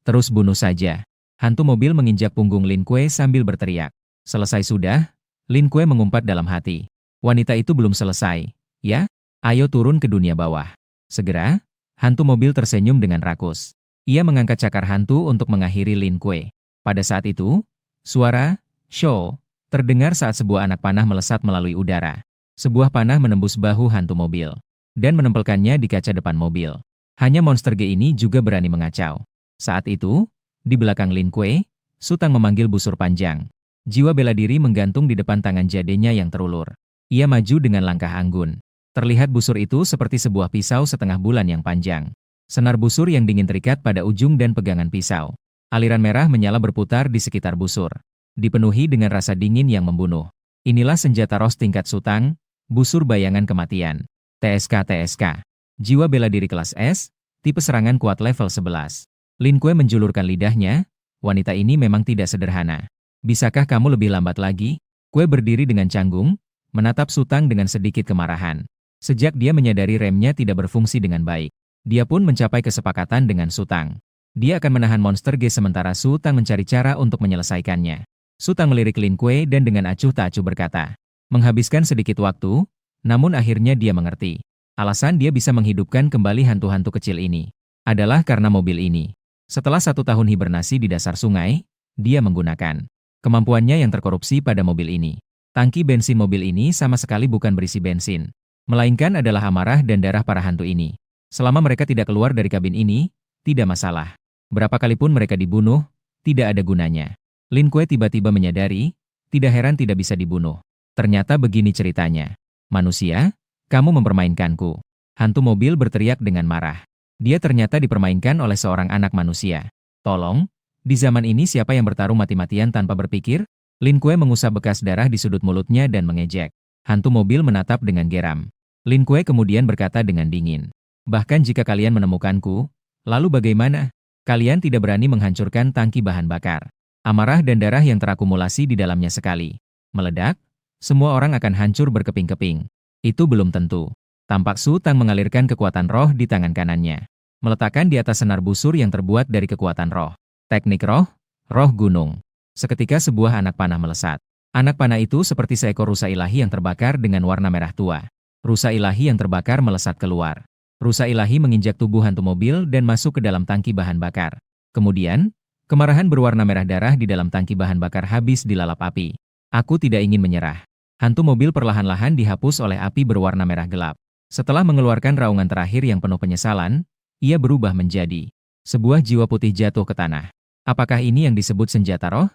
Terus bunuh saja. Hantu mobil menginjak punggung Lin Kuei sambil berteriak. Selesai sudah? Lin Kuei mengumpat dalam hati. Wanita itu belum selesai. Ya? Ayo turun ke dunia bawah. Segera, hantu mobil tersenyum dengan rakus. Ia mengangkat cakar hantu untuk mengakhiri Lin Kuei. Pada saat itu, suara "Show" terdengar saat sebuah anak panah melesat melalui udara. Sebuah panah menembus bahu hantu mobil dan menempelkannya di kaca depan mobil. Hanya monster G ini juga berani mengacau. Saat itu, di belakang Lin Kuei, Su Tang memanggil busur panjang. Jiwa bela diri menggantung di depan tangan jadenya yang terulur. Ia maju dengan langkah anggun. Terlihat busur itu seperti sebuah pisau setengah bulan yang panjang. Senar busur yang dingin terikat pada ujung dan pegangan pisau. Aliran merah menyala berputar di sekitar busur, dipenuhi dengan rasa dingin yang membunuh. Inilah senjata Roh tingkat Su Tang, busur bayangan kematian. TSK. Jiwa bela diri kelas S, tipe serangan kuat level 11. Lin Kuei menjulurkan lidahnya. Wanita ini memang tidak sederhana. Bisakah kamu lebih lambat lagi? Kuei berdiri dengan canggung, menatap Su Tang dengan sedikit kemarahan. Sejak dia menyadari remnya tidak berfungsi dengan baik, dia pun mencapai kesepakatan dengan Su Tang. Dia akan menahan monster G sementara Su Tang mencari cara untuk menyelesaikannya. Su Tang melirik Lin Kuei dan dengan acuh tak acuh berkata, menghabiskan sedikit waktu, namun akhirnya dia mengerti. Alasan dia bisa menghidupkan kembali hantu-hantu kecil ini adalah karena mobil ini. Setelah 1 tahun hibernasi di dasar sungai, dia menggunakan kemampuannya yang terkorupsi pada mobil ini. Tangki bensin mobil ini sama sekali bukan berisi bensin, melainkan adalah amarah dan darah para hantu ini. Selama mereka tidak keluar dari kabin ini, tidak masalah. Berapa kali pun mereka dibunuh, tidak ada gunanya. Lin Kuei tiba-tiba menyadari, tidak heran tidak bisa dibunuh. Ternyata begini ceritanya. Manusia, kamu mempermainkanku. Hantu mobil berteriak dengan marah. Dia ternyata dipermainkan oleh seorang anak manusia. Tolong, di zaman ini siapa yang bertarung mati-matian tanpa berpikir? Lin Kuei mengusap bekas darah di sudut mulutnya dan mengejek. Hantu mobil menatap dengan geram. Lin Kuei kemudian berkata dengan dingin. Bahkan jika kalian menemukanku, lalu bagaimana? Kalian tidak berani menghancurkan tangki bahan bakar. Amarah dan darah yang terakumulasi di dalamnya sekali meledak, semua orang akan hancur berkeping-keping. Itu belum tentu. Tampak Su Tang mengalirkan kekuatan roh di tangan kanannya, meletakkan di atas senar busur yang terbuat dari kekuatan roh. Teknik roh gunung. Seketika sebuah anak panah melesat. Anak panah itu seperti seekor rusa ilahi yang terbakar dengan warna merah tua. Rusa ilahi yang terbakar melesat keluar. Rusa ilahi menginjak tubuh hantu mobil dan masuk ke dalam tangki bahan bakar. Kemudian, kemarahan berwarna merah darah di dalam tangki bahan bakar habis dilalap api. Aku tidak ingin menyerah. Hantu mobil perlahan-lahan dihapus oleh api berwarna merah gelap. Setelah mengeluarkan raungan terakhir yang penuh penyesalan, ia berubah menjadi sebuah jiwa putih jatuh ke tanah. Apakah ini yang disebut senjata roh?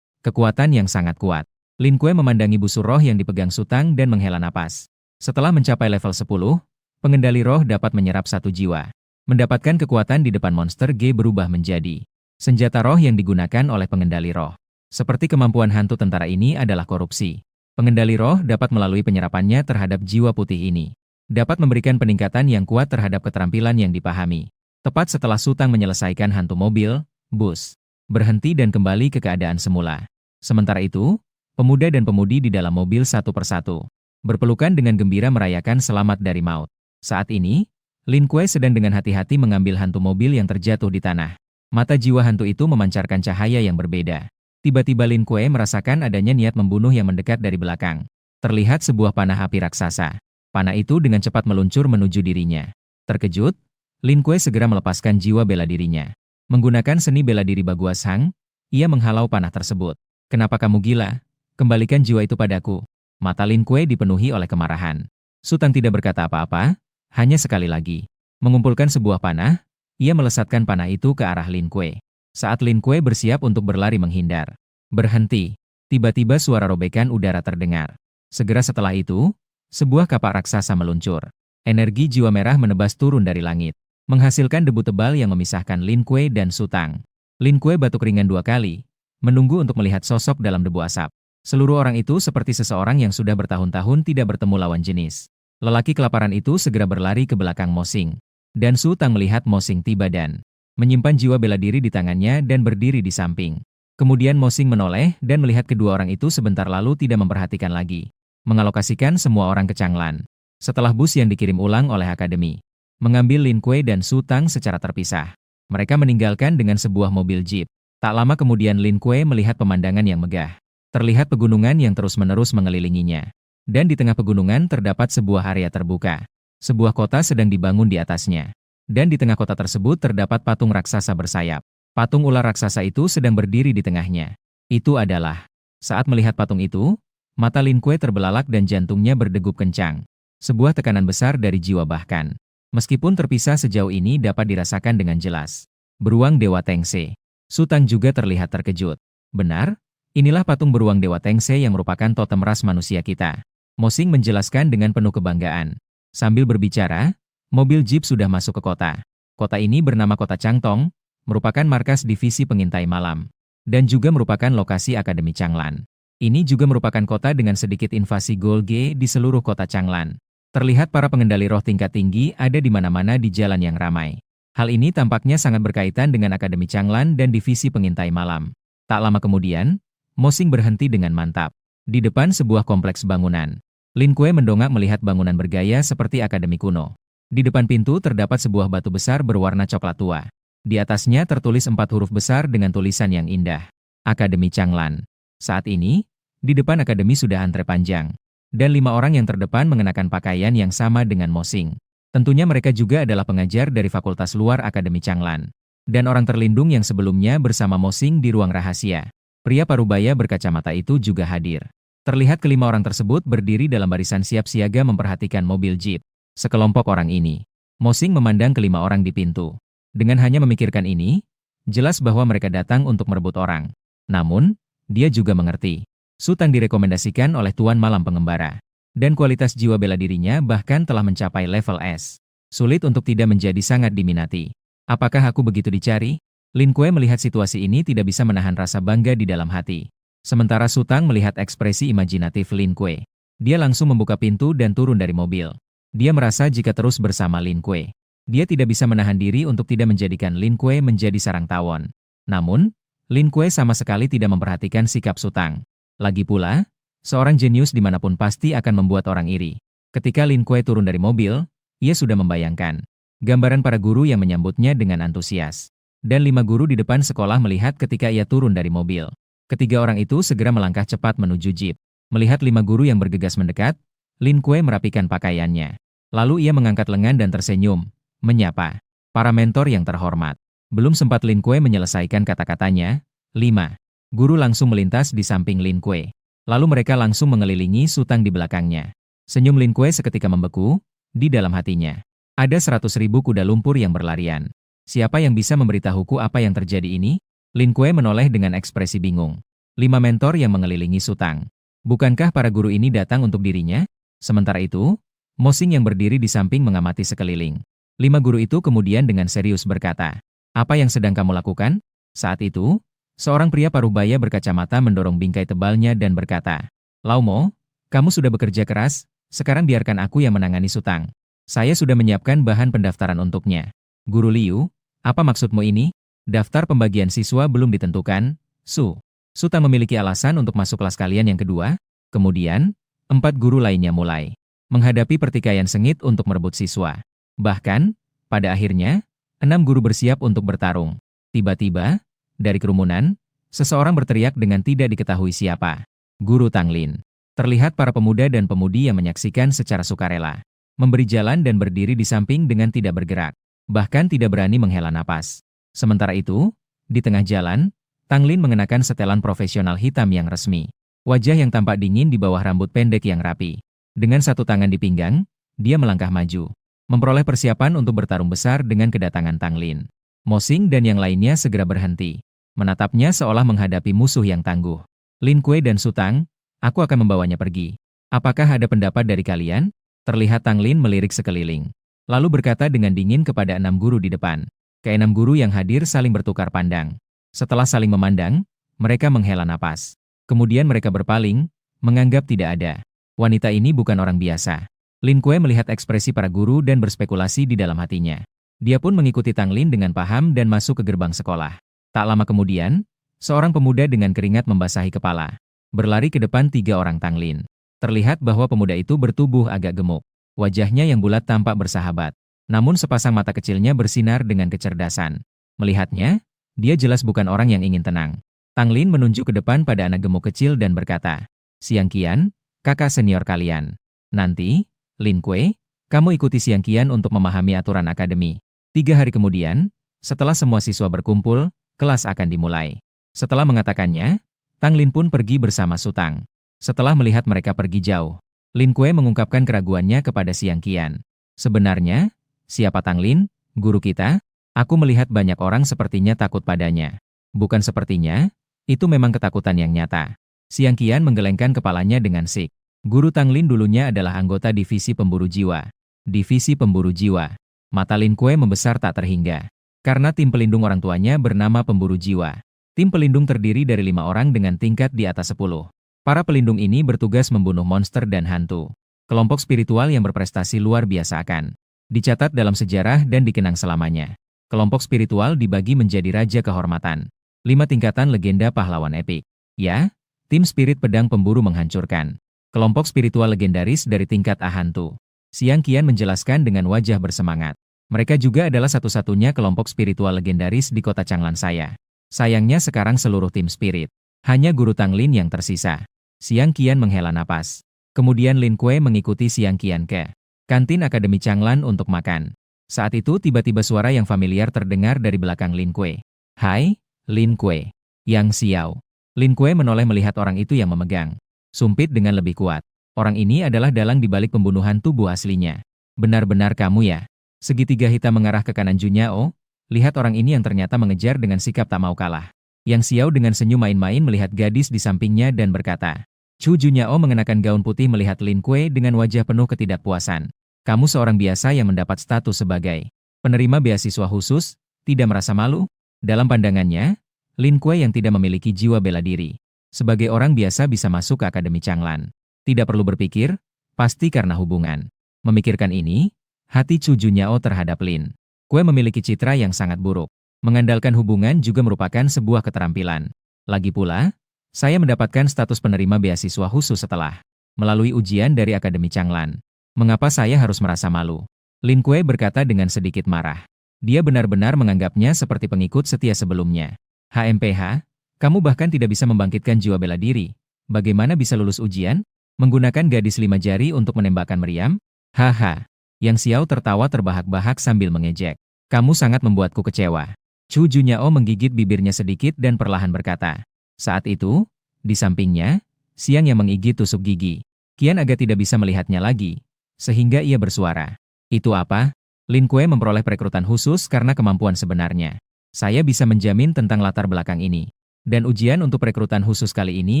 Kekuatan yang sangat kuat. Lin Kuei memandangi busur roh yang dipegang Su Tang dan menghela napas. Setelah mencapai level 10, pengendali roh dapat menyerap 1 jiwa. Mendapatkan kekuatan di depan monster G berubah menjadi senjata roh yang digunakan oleh pengendali roh. Seperti kemampuan hantu tentara ini adalah korupsi. Pengendali roh dapat melalui penyerapannya terhadap jiwa putih ini, dapat memberikan peningkatan yang kuat terhadap keterampilan yang dipahami. Tepat setelah Su Tang menyelesaikan hantu mobil, bus berhenti dan kembali ke keadaan semula. Sementara itu, pemuda dan pemudi di dalam mobil satu persatu berpelukan dengan gembira merayakan selamat dari maut. Saat ini, Lin Kuei sedang dengan hati-hati mengambil hantu mobil yang terjatuh di tanah. Mata jiwa hantu itu memancarkan cahaya yang berbeda. Tiba-tiba Lin Kuei merasakan adanya niat membunuh yang mendekat dari belakang. Terlihat sebuah panah api raksasa. Panah itu dengan cepat meluncur menuju dirinya. Terkejut, Lin Kuei segera melepaskan jiwa bela dirinya. Menggunakan seni bela diri Baguazhang, ia menghalau panah tersebut. Kenapa kamu gila? Kembalikan jiwa itu padaku. Mata Lin Kuei dipenuhi oleh kemarahan. Su Tang tidak berkata apa-apa, hanya sekali lagi. Mengumpulkan sebuah panah, ia melesatkan panah itu ke arah Lin Kuei. Saat Lin Kuei bersiap untuk berlari menghindar. Berhenti. Tiba-tiba suara robekan udara terdengar. Segera setelah itu, sebuah kapak raksasa meluncur. Energi jiwa merah menebas turun dari langit, menghasilkan debu tebal yang memisahkan Lin Kuei dan Su Tang. Lin Kuei batuk ringan 2 kali, menunggu untuk melihat sosok dalam debu asap. Seluruh orang itu seperti seseorang yang sudah bertahun-tahun tidak bertemu lawan jenis. Lelaki kelaparan itu segera berlari ke belakang Mo Xing. Dan Su Tang melihat Mo Xing tiba dan menyimpan jiwa bela diri di tangannya dan berdiri di samping. Kemudian Mo Xing menoleh dan melihat kedua orang itu sebentar lalu tidak memperhatikan lagi. Mengalokasikan semua orang ke Changlan. Setelah bus yang dikirim ulang oleh akademi, mengambil Lin Kuei dan Su Tang secara terpisah. Mereka meninggalkan dengan sebuah mobil jeep. Tak lama kemudian Lin Kuei melihat pemandangan yang megah. Terlihat pegunungan yang terus-menerus mengelilinginya. Dan di tengah pegunungan terdapat sebuah area terbuka. Sebuah kota sedang dibangun di atasnya. Dan di tengah kota tersebut terdapat patung raksasa bersayap. Patung ular raksasa itu sedang berdiri di tengahnya. Itu adalah. Saat melihat patung itu, mata Lin Kuei terbelalak dan jantungnya berdegup kencang. Sebuah tekanan besar dari jiwa bahkan. Meskipun terpisah sejauh ini dapat dirasakan dengan jelas. Beruang Dewa Tengse. Su Tang juga terlihat terkejut. Benar, inilah patung beruang Dewa Tengse yang merupakan totem ras manusia kita. Mo Xing menjelaskan dengan penuh kebanggaan. Sambil berbicara, mobil jeep sudah masuk ke kota. Kota ini bernama Kota Changtong, merupakan markas divisi pengintai malam. Dan juga merupakan lokasi Akademi Changlan. Ini juga merupakan kota dengan sedikit invasi Golge di seluruh kota Changlan. Terlihat para pengendali roh tingkat tinggi ada di mana-mana di jalan yang ramai. Hal ini tampaknya sangat berkaitan dengan Akademi Changlan dan divisi pengintai malam. Tak lama kemudian, Mo Xing berhenti dengan mantap. Di depan sebuah kompleks bangunan. Lin Kuei mendongak melihat bangunan bergaya seperti akademi kuno. Di depan pintu terdapat sebuah batu besar berwarna coklat tua. Di atasnya tertulis 4 huruf besar dengan tulisan yang indah. Akademi Changlan. Saat ini, di depan akademi sudah antre panjang. Dan 5 orang yang terdepan mengenakan pakaian yang sama dengan Mo Xing. Tentunya mereka juga adalah pengajar dari fakultas luar Akademi Changlan. Dan orang terlindung yang sebelumnya bersama Mo Xing di ruang rahasia. Pria parubaya berkacamata itu juga hadir. Terlihat kelima orang tersebut berdiri dalam barisan siap siaga memperhatikan mobil jeep. Sekelompok orang ini. Mo Xing memandang kelima orang di pintu. Dengan hanya memikirkan ini, jelas bahwa mereka datang untuk merebut orang. Namun, dia juga mengerti. Su Tang direkomendasikan oleh Tuan Malam Pengembara. Dan kualitas jiwa bela dirinya bahkan telah mencapai level S. Sulit untuk tidak menjadi sangat diminati. Apakah aku begitu dicari? Lin Kuei melihat situasi ini tidak bisa menahan rasa bangga di dalam hati. Sementara Su Tang melihat ekspresi imajinatif Lin Kuei. Dia langsung membuka pintu dan turun dari mobil. Dia merasa jika terus bersama Lin Kuei, dia tidak bisa menahan diri untuk tidak menjadikan Lin Kuei menjadi sarang tawon. Namun, Lin Kuei sama sekali tidak memperhatikan sikap Su Tang. Lagi pula, seorang jenius dimanapun pasti akan membuat orang iri. Ketika Lin Kuei turun dari mobil, ia sudah membayangkan gambaran para guru yang menyambutnya dengan antusias. Dan 5 guru di depan sekolah melihat ketika ia turun dari mobil. Ketiga orang itu segera melangkah cepat menuju jeep. Melihat 5 guru yang bergegas mendekat, Lin Kuei merapikan pakaiannya. Lalu ia mengangkat lengan dan tersenyum, menyapa para mentor yang terhormat. Belum sempat Lin Kuei menyelesaikan kata-katanya, 5 guru langsung melintas di samping Lin Kuei. Lalu mereka langsung mengelilingi Su Tang di belakangnya. Senyum Lin Kuei seketika membeku, di dalam hatinya. Ada 100.000 kuda lumpur yang berlarian. Siapa yang bisa memberitahuku apa yang terjadi ini? Lin Kuei menoleh dengan ekspresi bingung. 5 mentor yang mengelilingi Su Tang. Bukankah para guru ini datang untuk dirinya? Sementara itu, Mo Xing yang berdiri di samping mengamati sekeliling. 5 guru itu kemudian dengan serius berkata, "Apa yang sedang kamu lakukan?" Saat itu, seorang pria parubaya berkacamata mendorong bingkai tebalnya dan berkata, "Lao Mo, kamu sudah bekerja keras, sekarang biarkan aku yang menangani Su Tang. Saya sudah menyiapkan bahan pendaftaran untuknya." Guru Liu, apa maksudmu ini? Daftar pembagian siswa belum ditentukan, Su. Su Tang memiliki alasan untuk masuk kelas kalian yang kedua. Kemudian, 4 guru lainnya mulai menghadapi pertikaian sengit untuk merebut siswa. Bahkan, pada akhirnya, 6 guru bersiap untuk bertarung. Tiba-tiba, dari kerumunan, seseorang berteriak dengan tidak diketahui siapa. Guru Tanglin. Terlihat para pemuda dan pemudi yang menyaksikan secara sukarela. memberi jalan dan berdiri di samping dengan tidak bergerak. Bahkan tidak berani menghela napas. Sementara itu, di tengah jalan, Tang Lin mengenakan setelan profesional hitam yang resmi. Wajah yang tampak dingin di bawah rambut pendek yang rapi. Dengan satu tangan di pinggang, dia melangkah maju. Memperoleh persiapan untuk bertarung besar dengan kedatangan Tang Lin. Mo Xing dan yang lainnya segera berhenti. Menatapnya seolah menghadapi musuh yang tangguh. Lin Kuei dan Su Tang, aku akan membawanya pergi. Apakah ada pendapat dari kalian? Terlihat Tang Lin melirik sekeliling. Lalu berkata dengan dingin kepada 6 guru di depan. Keenam guru yang hadir saling bertukar pandang. Setelah saling memandang, mereka menghela napas. Kemudian mereka berpaling, menganggap tidak ada. Wanita ini bukan orang biasa. Lin Kuei melihat ekspresi para guru dan berspekulasi di dalam hatinya. Dia pun mengikuti Tang Lin dengan paham dan masuk ke gerbang sekolah. Tak lama kemudian, seorang pemuda dengan keringat membasahi kepala. Berlari ke depan 3 orang Tang Lin. Terlihat bahwa pemuda itu bertubuh agak gemuk. Wajahnya yang bulat tampak bersahabat. Namun sepasang mata kecilnya bersinar dengan kecerdasan. Melihatnya, dia jelas bukan orang yang ingin tenang. Tang Lin menunjuk ke depan pada anak gemuk kecil dan berkata, Siang Qian, kakak senior kalian. Nanti, Lin Kuei, kamu ikuti Siang Qian untuk memahami aturan akademi. 3 hari kemudian, setelah semua siswa berkumpul, kelas akan dimulai. Setelah mengatakannya, Tang Lin pun pergi bersama Su Tang. Setelah melihat mereka pergi jauh, Lin Kuei mengungkapkan keraguannya kepada Siang Qian. Sebenarnya, siapa Tang Lin, guru kita? Aku melihat banyak orang sepertinya takut padanya. Bukan sepertinya, itu memang ketakutan yang nyata. Siang Qian menggelengkan kepalanya dengan sik. Guru Tang Lin dulunya adalah anggota divisi pemburu jiwa. Divisi pemburu jiwa. Mata Lin Kuei membesar tak terhingga. Karena tim pelindung orang tuanya bernama pemburu jiwa. Tim pelindung terdiri dari 5 orang dengan tingkat di atas 10. Para pelindung ini bertugas membunuh monster dan hantu. Kelompok spiritual yang berprestasi luar biasa akan dicatat dalam sejarah dan dikenang selamanya. Kelompok spiritual dibagi menjadi raja kehormatan. 5 tingkatan legenda pahlawan epik. Ya, tim spirit pedang pemburu menghancurkan. Kelompok spiritual legendaris dari tingkat A hantu. Siang Qian menjelaskan dengan wajah bersemangat. Mereka juga adalah satu-satunya kelompok spiritual legendaris di kota Changlan saya. Sayangnya sekarang seluruh tim spirit. Hanya guru Tang Lin yang tersisa. Siang Qian menghela napas. Kemudian Lin Kuei mengikuti Siang Qian ke kantin Akademi Changlan untuk makan. Saat itu tiba-tiba suara yang familiar terdengar dari belakang Lin Kuei. Hai, Lin Kuei. Yang Xiao. Lin Kuei menoleh melihat orang itu yang memegang sumpit dengan lebih kuat. Orang ini adalah dalang di balik pembunuhan tubuh aslinya. Benar-benar kamu ya? Segitiga hitam mengarah ke kanan Junyao. Lihat orang ini yang ternyata mengejar dengan sikap tak mau kalah. Yang Xiao dengan senyum main-main melihat gadis di sampingnya dan berkata, Chu Junyao mengenakan gaun putih melihat Lin Kuei dengan wajah penuh ketidakpuasan. Kamu seorang biasa yang mendapat status sebagai penerima beasiswa khusus, tidak merasa malu? Dalam pandangannya, Lin Kuei yang tidak memiliki jiwa bela diri. Sebagai orang biasa bisa masuk ke Akademi Changlan. Tidak perlu berpikir, pasti karena hubungan. Memikirkan ini, hati Chu Junyao terhadap Lin Kuei memiliki citra yang sangat buruk. Mengandalkan hubungan juga merupakan sebuah keterampilan. Lagi pula, saya mendapatkan status penerima beasiswa khusus setelah melalui ujian dari Akademi Changlan. Mengapa saya harus merasa malu? Lin Kuei berkata dengan sedikit marah. Dia benar-benar menganggapnya seperti pengikut setia sebelumnya. HMPH, kamu bahkan tidak bisa membangkitkan jiwa bela diri. Bagaimana bisa lulus ujian? Menggunakan gadis 5 jari untuk menembakkan meriam? Haha. Yang Xiao tertawa terbahak-bahak sambil mengejek. Kamu sangat membuatku kecewa. Chu Junyao menggigit bibirnya sedikit dan perlahan berkata. Saat itu, di sampingnya, Siang yang menggigit tusuk gigi. Qian agak tidak bisa melihatnya lagi, sehingga ia bersuara. Itu apa? Lin Kuei memperoleh perekrutan khusus karena kemampuan sebenarnya. Saya bisa menjamin tentang latar belakang ini. Dan ujian untuk perekrutan khusus kali ini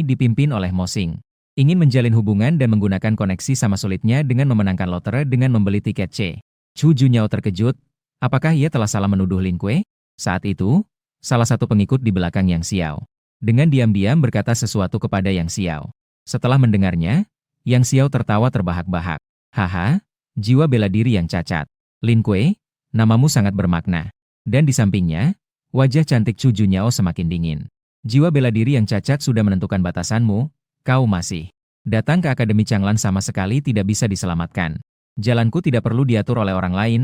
dipimpin oleh Mo Xing. Ingin menjalin hubungan dan menggunakan koneksi sama sulitnya dengan memenangkan lotre dengan membeli tiket C. Chu Junyao terkejut. Apakah ia telah salah menuduh Lin Kuei? Saat itu, salah satu pengikut di belakang Yang Xiao dengan diam-diam berkata sesuatu kepada Yang Xiao. Setelah mendengarnya, Yang Xiao tertawa terbahak-bahak. Haha, jiwa bela diri yang cacat. Lin Kuei, namamu sangat bermakna. Dan di sampingnya, wajah cantik Chu Junyao semakin dingin. Jiwa bela diri yang cacat sudah menentukan batasanmu, kau masih datang ke Akademi Changlan sama sekali tidak bisa diselamatkan. Jalanku tidak perlu diatur oleh orang lain.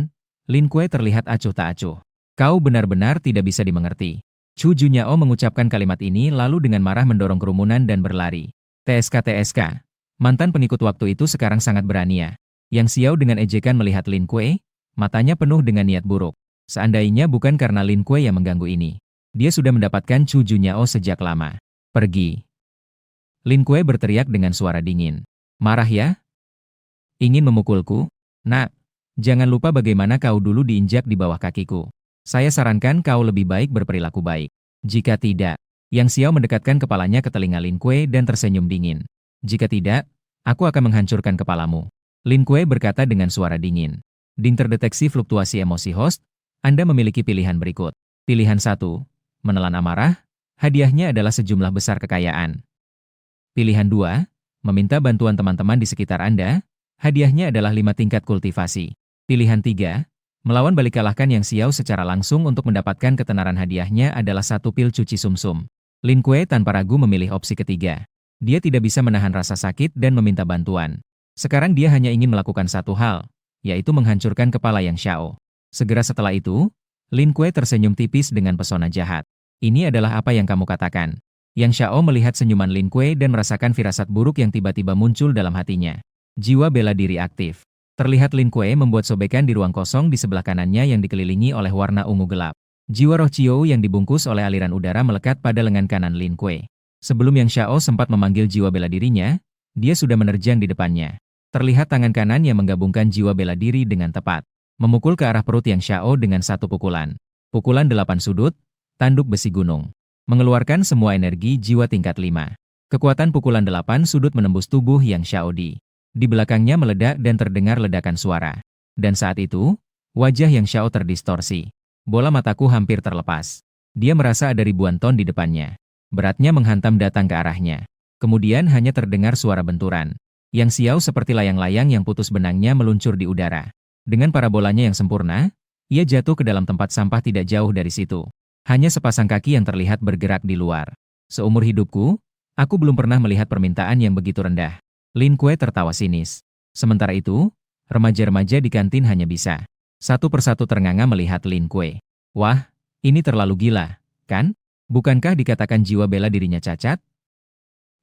Lin Kuei terlihat acuh tak acuh. Kau benar-benar tidak bisa dimengerti. Chu Junyao mengucapkan kalimat ini lalu dengan marah mendorong kerumunan dan berlari. TSK. Mantan pengikut waktu itu sekarang sangat berani ya. Yang Xiao dengan ejekan melihat Lin Kuei, matanya penuh dengan niat buruk. Seandainya bukan karena Lin Kuei yang mengganggu ini, dia sudah mendapatkan Chu Junyao sejak lama. Pergi. Lin Kuei berteriak dengan suara dingin. Marah ya? Ingin memukulku? Nak, jangan lupa bagaimana kau dulu diinjak di bawah kakiku. Saya sarankan kau lebih baik berperilaku baik. Jika tidak, Yang Xiao mendekatkan kepalanya ke telinga Lin Kuei dan tersenyum dingin. Jika tidak, aku akan menghancurkan kepalamu. Lin Kuei berkata dengan suara dingin. Ding terdeteksi fluktuasi emosi host, Anda memiliki pilihan berikut. Pilihan 1, menelan amarah, hadiahnya adalah sejumlah besar kekayaan. Pilihan 2, meminta bantuan teman-teman di sekitar Anda, hadiahnya adalah 5 tingkat kultivasi. Pilihan 3, melawan balik kalahkan Yang Xiao secara langsung untuk mendapatkan ketenaran hadiahnya adalah 1 pil cuci sumsum. Lin Kuei tanpa ragu memilih opsi ketiga. Dia tidak bisa menahan rasa sakit dan meminta bantuan. Sekarang dia hanya ingin melakukan satu hal, yaitu menghancurkan kepala Yang Xiao. Segera setelah itu, Lin Kuei tersenyum tipis dengan pesona jahat. Ini adalah apa yang kamu katakan. Yang Xiao melihat senyuman Lin Kuei dan merasakan firasat buruk yang tiba-tiba muncul dalam hatinya. Jiwa bela diri aktif. Terlihat Lin Kuei membuat sobekan di ruang kosong di sebelah kanannya yang dikelilingi oleh warna ungu gelap. Jiwa roh Qiu yang dibungkus oleh aliran udara melekat pada lengan kanan Lin Kuei. Sebelum Yang Xiao sempat memanggil jiwa bela dirinya, dia sudah menerjang di depannya. Terlihat tangan kanan yang menggabungkan jiwa bela diri dengan tepat. Memukul ke arah perut Yang Xiao dengan satu pukulan. Pukulan 8 sudut, tanduk besi gunung. Mengeluarkan semua energi jiwa tingkat 5. Kekuatan pukulan 8 sudut menembus tubuh Yang Xiao di belakangnya meledak dan terdengar ledakan suara. Dan saat itu, wajah Yang Xiao terdistorsi. Bola mataku hampir terlepas. Dia merasa ada ribuan ton di depannya. Beratnya menghantam datang ke arahnya. Kemudian hanya terdengar suara benturan. Yang Xiao seperti layang-layang yang putus benangnya meluncur di udara. Dengan parabolanya yang sempurna, ia jatuh ke dalam tempat sampah tidak jauh dari situ. Hanya sepasang kaki yang terlihat bergerak di luar. Seumur hidupku, aku belum pernah melihat permintaan yang begitu rendah. Lin Kuei tertawa sinis. Sementara itu, remaja-remaja di kantin hanya bisa satu persatu ternganga melihat Lin Kuei. Wah, ini terlalu gila, kan? Bukankah dikatakan jiwa bela dirinya cacat?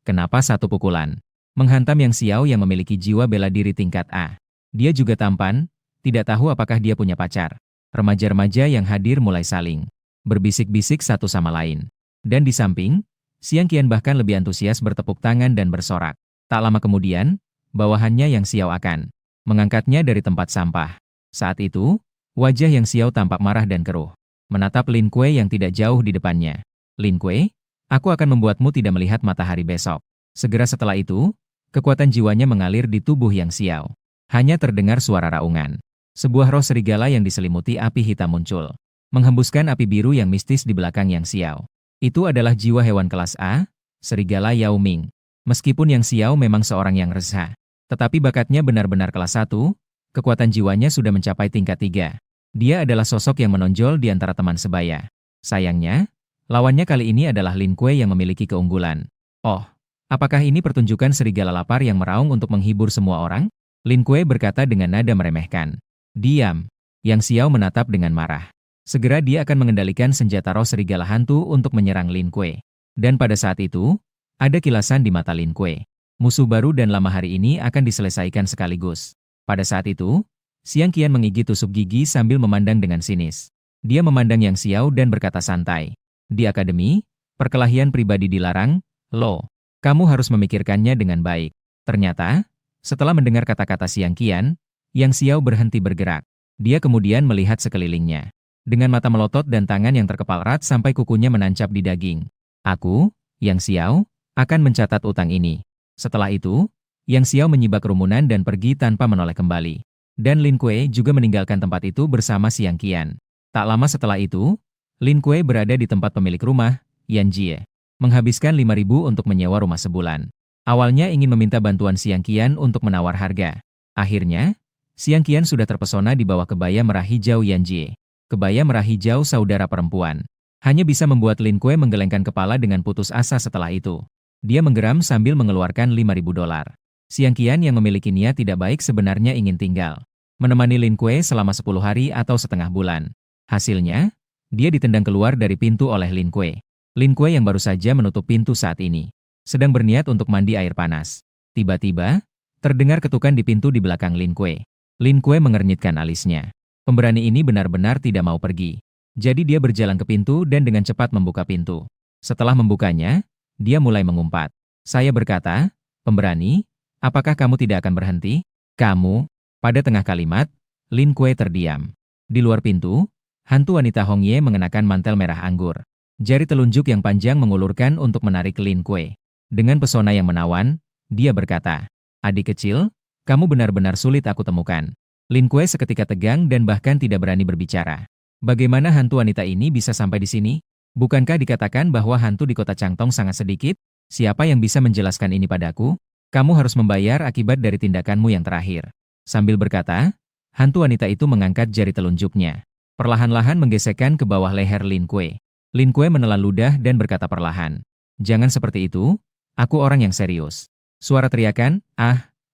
Kenapa satu pukulan menghantam Yang Xiao yang memiliki jiwa bela diri tingkat A? Dia juga tampan, tidak tahu apakah dia punya pacar. Remaja-remaja yang hadir mulai saling berbisik-bisik satu sama lain. Dan di samping, Xiang Qian bahkan lebih antusias bertepuk tangan dan bersorak. Tak lama kemudian, bawahannya Yang Xiao akan mengangkatnya dari tempat sampah. Saat itu, wajah Yang Xiao tampak marah dan keruh. Menatap Lin Kuei yang tidak jauh di depannya. Lin Kuei, aku akan membuatmu tidak melihat matahari besok. Segera setelah itu, kekuatan jiwanya mengalir di tubuh Yang Xiao. Hanya terdengar suara raungan. Sebuah roh serigala yang diselimuti api hitam muncul. Menghembuskan api biru yang mistis di belakang Yang Xiao. Itu adalah jiwa hewan kelas A, serigala Yao Ming. Meskipun Yang Xiao memang seorang yang resah, tetapi bakatnya benar-benar kelas 1, kekuatan jiwanya sudah mencapai tingkat 3. Dia adalah sosok yang menonjol di antara teman sebaya. Sayangnya, lawannya kali ini adalah Lin Kuei yang memiliki keunggulan. Oh, apakah ini pertunjukan serigala lapar yang meraung untuk menghibur semua orang? Lin Kuei berkata dengan nada meremehkan. Diam. Yang Xiao menatap dengan marah. Segera dia akan mengendalikan senjata roh serigala hantu untuk menyerang Lin Kuei. Dan pada saat itu, ada kilasan di mata Lin Kuei. Musuh baru dan lama hari ini akan diselesaikan sekaligus. Pada saat itu, Xiang Qian menggigit tusuk gigi sambil memandang dengan sinis. Dia memandang Yang Xiao dan berkata santai. Di akademi, perkelahian pribadi dilarang, Lo. Kamu harus memikirkannya dengan baik. Ternyata, setelah mendengar kata-kata Xiang Qian, Yang Xiao berhenti bergerak. Dia kemudian melihat sekelilingnya. Dengan mata melotot dan tangan yang terkepal erat sampai kukunya menancap di daging. Aku, Yang Xiao, akan mencatat utang ini. Setelah itu, Yang Xiao menyibak kerumunan dan pergi tanpa menoleh kembali. Dan Lin Kuei juga meninggalkan tempat itu bersama Xiang Qian. Tak lama setelah itu, Lin Kuei berada di tempat pemilik rumah, Yan Jie. Menghabiskan 5.000 untuk menyewa rumah sebulan. Awalnya ingin meminta bantuan Xiang Qian untuk menawar harga. Akhirnya, Xiang Qian sudah terpesona di bawah kebaya merah hijau Yan Jie. Kebaya merah hijau saudara perempuan. Hanya bisa membuat Lin Kuei menggelengkan kepala dengan putus asa setelah itu. Dia menggeram sambil mengeluarkan 5.000 dolar. Xiang Qian yang memiliki niat tidak baik sebenarnya ingin tinggal menemani Lin Kuei selama 10 hari atau setengah bulan. Hasilnya, dia ditendang keluar dari pintu oleh Lin Kuei. Lin Kuei yang baru saja menutup pintu saat ini sedang berniat untuk mandi air panas. Tiba-tiba, Terdengar ketukan di pintu di belakang Lin Kue. Lin Kue mengernyitkan alisnya. Pemberani ini benar-benar tidak mau pergi. Jadi dia berjalan ke pintu dan dengan cepat membuka pintu. Setelah membukanya, dia mulai mengumpat. Saya berkata, pemberani, apakah kamu tidak akan berhenti? Kamu, pada tengah kalimat, Lin Kue terdiam. Di luar pintu, hantu wanita Hong Ye mengenakan mantel merah anggur. Jari telunjuk yang panjang mengulurkan untuk menarik Lin Kue. Dengan pesona yang menawan, dia berkata, adik kecil, kamu benar-benar sulit aku temukan. Lin Kue seketika tegang dan bahkan tidak berani berbicara. Bagaimana hantu wanita ini bisa sampai di sini? Bukankah dikatakan bahwa hantu di kota Changtong sangat sedikit? Siapa yang bisa menjelaskan ini padaku? Kamu harus membayar akibat dari tindakanmu yang terakhir. Sambil berkata, hantu wanita itu mengangkat jari telunjuknya. Perlahan-lahan menggesekkan ke bawah leher Lin Kue. Lin Kue menelan ludah dan berkata perlahan. Jangan seperti itu, aku orang yang serius. Suara teriakan,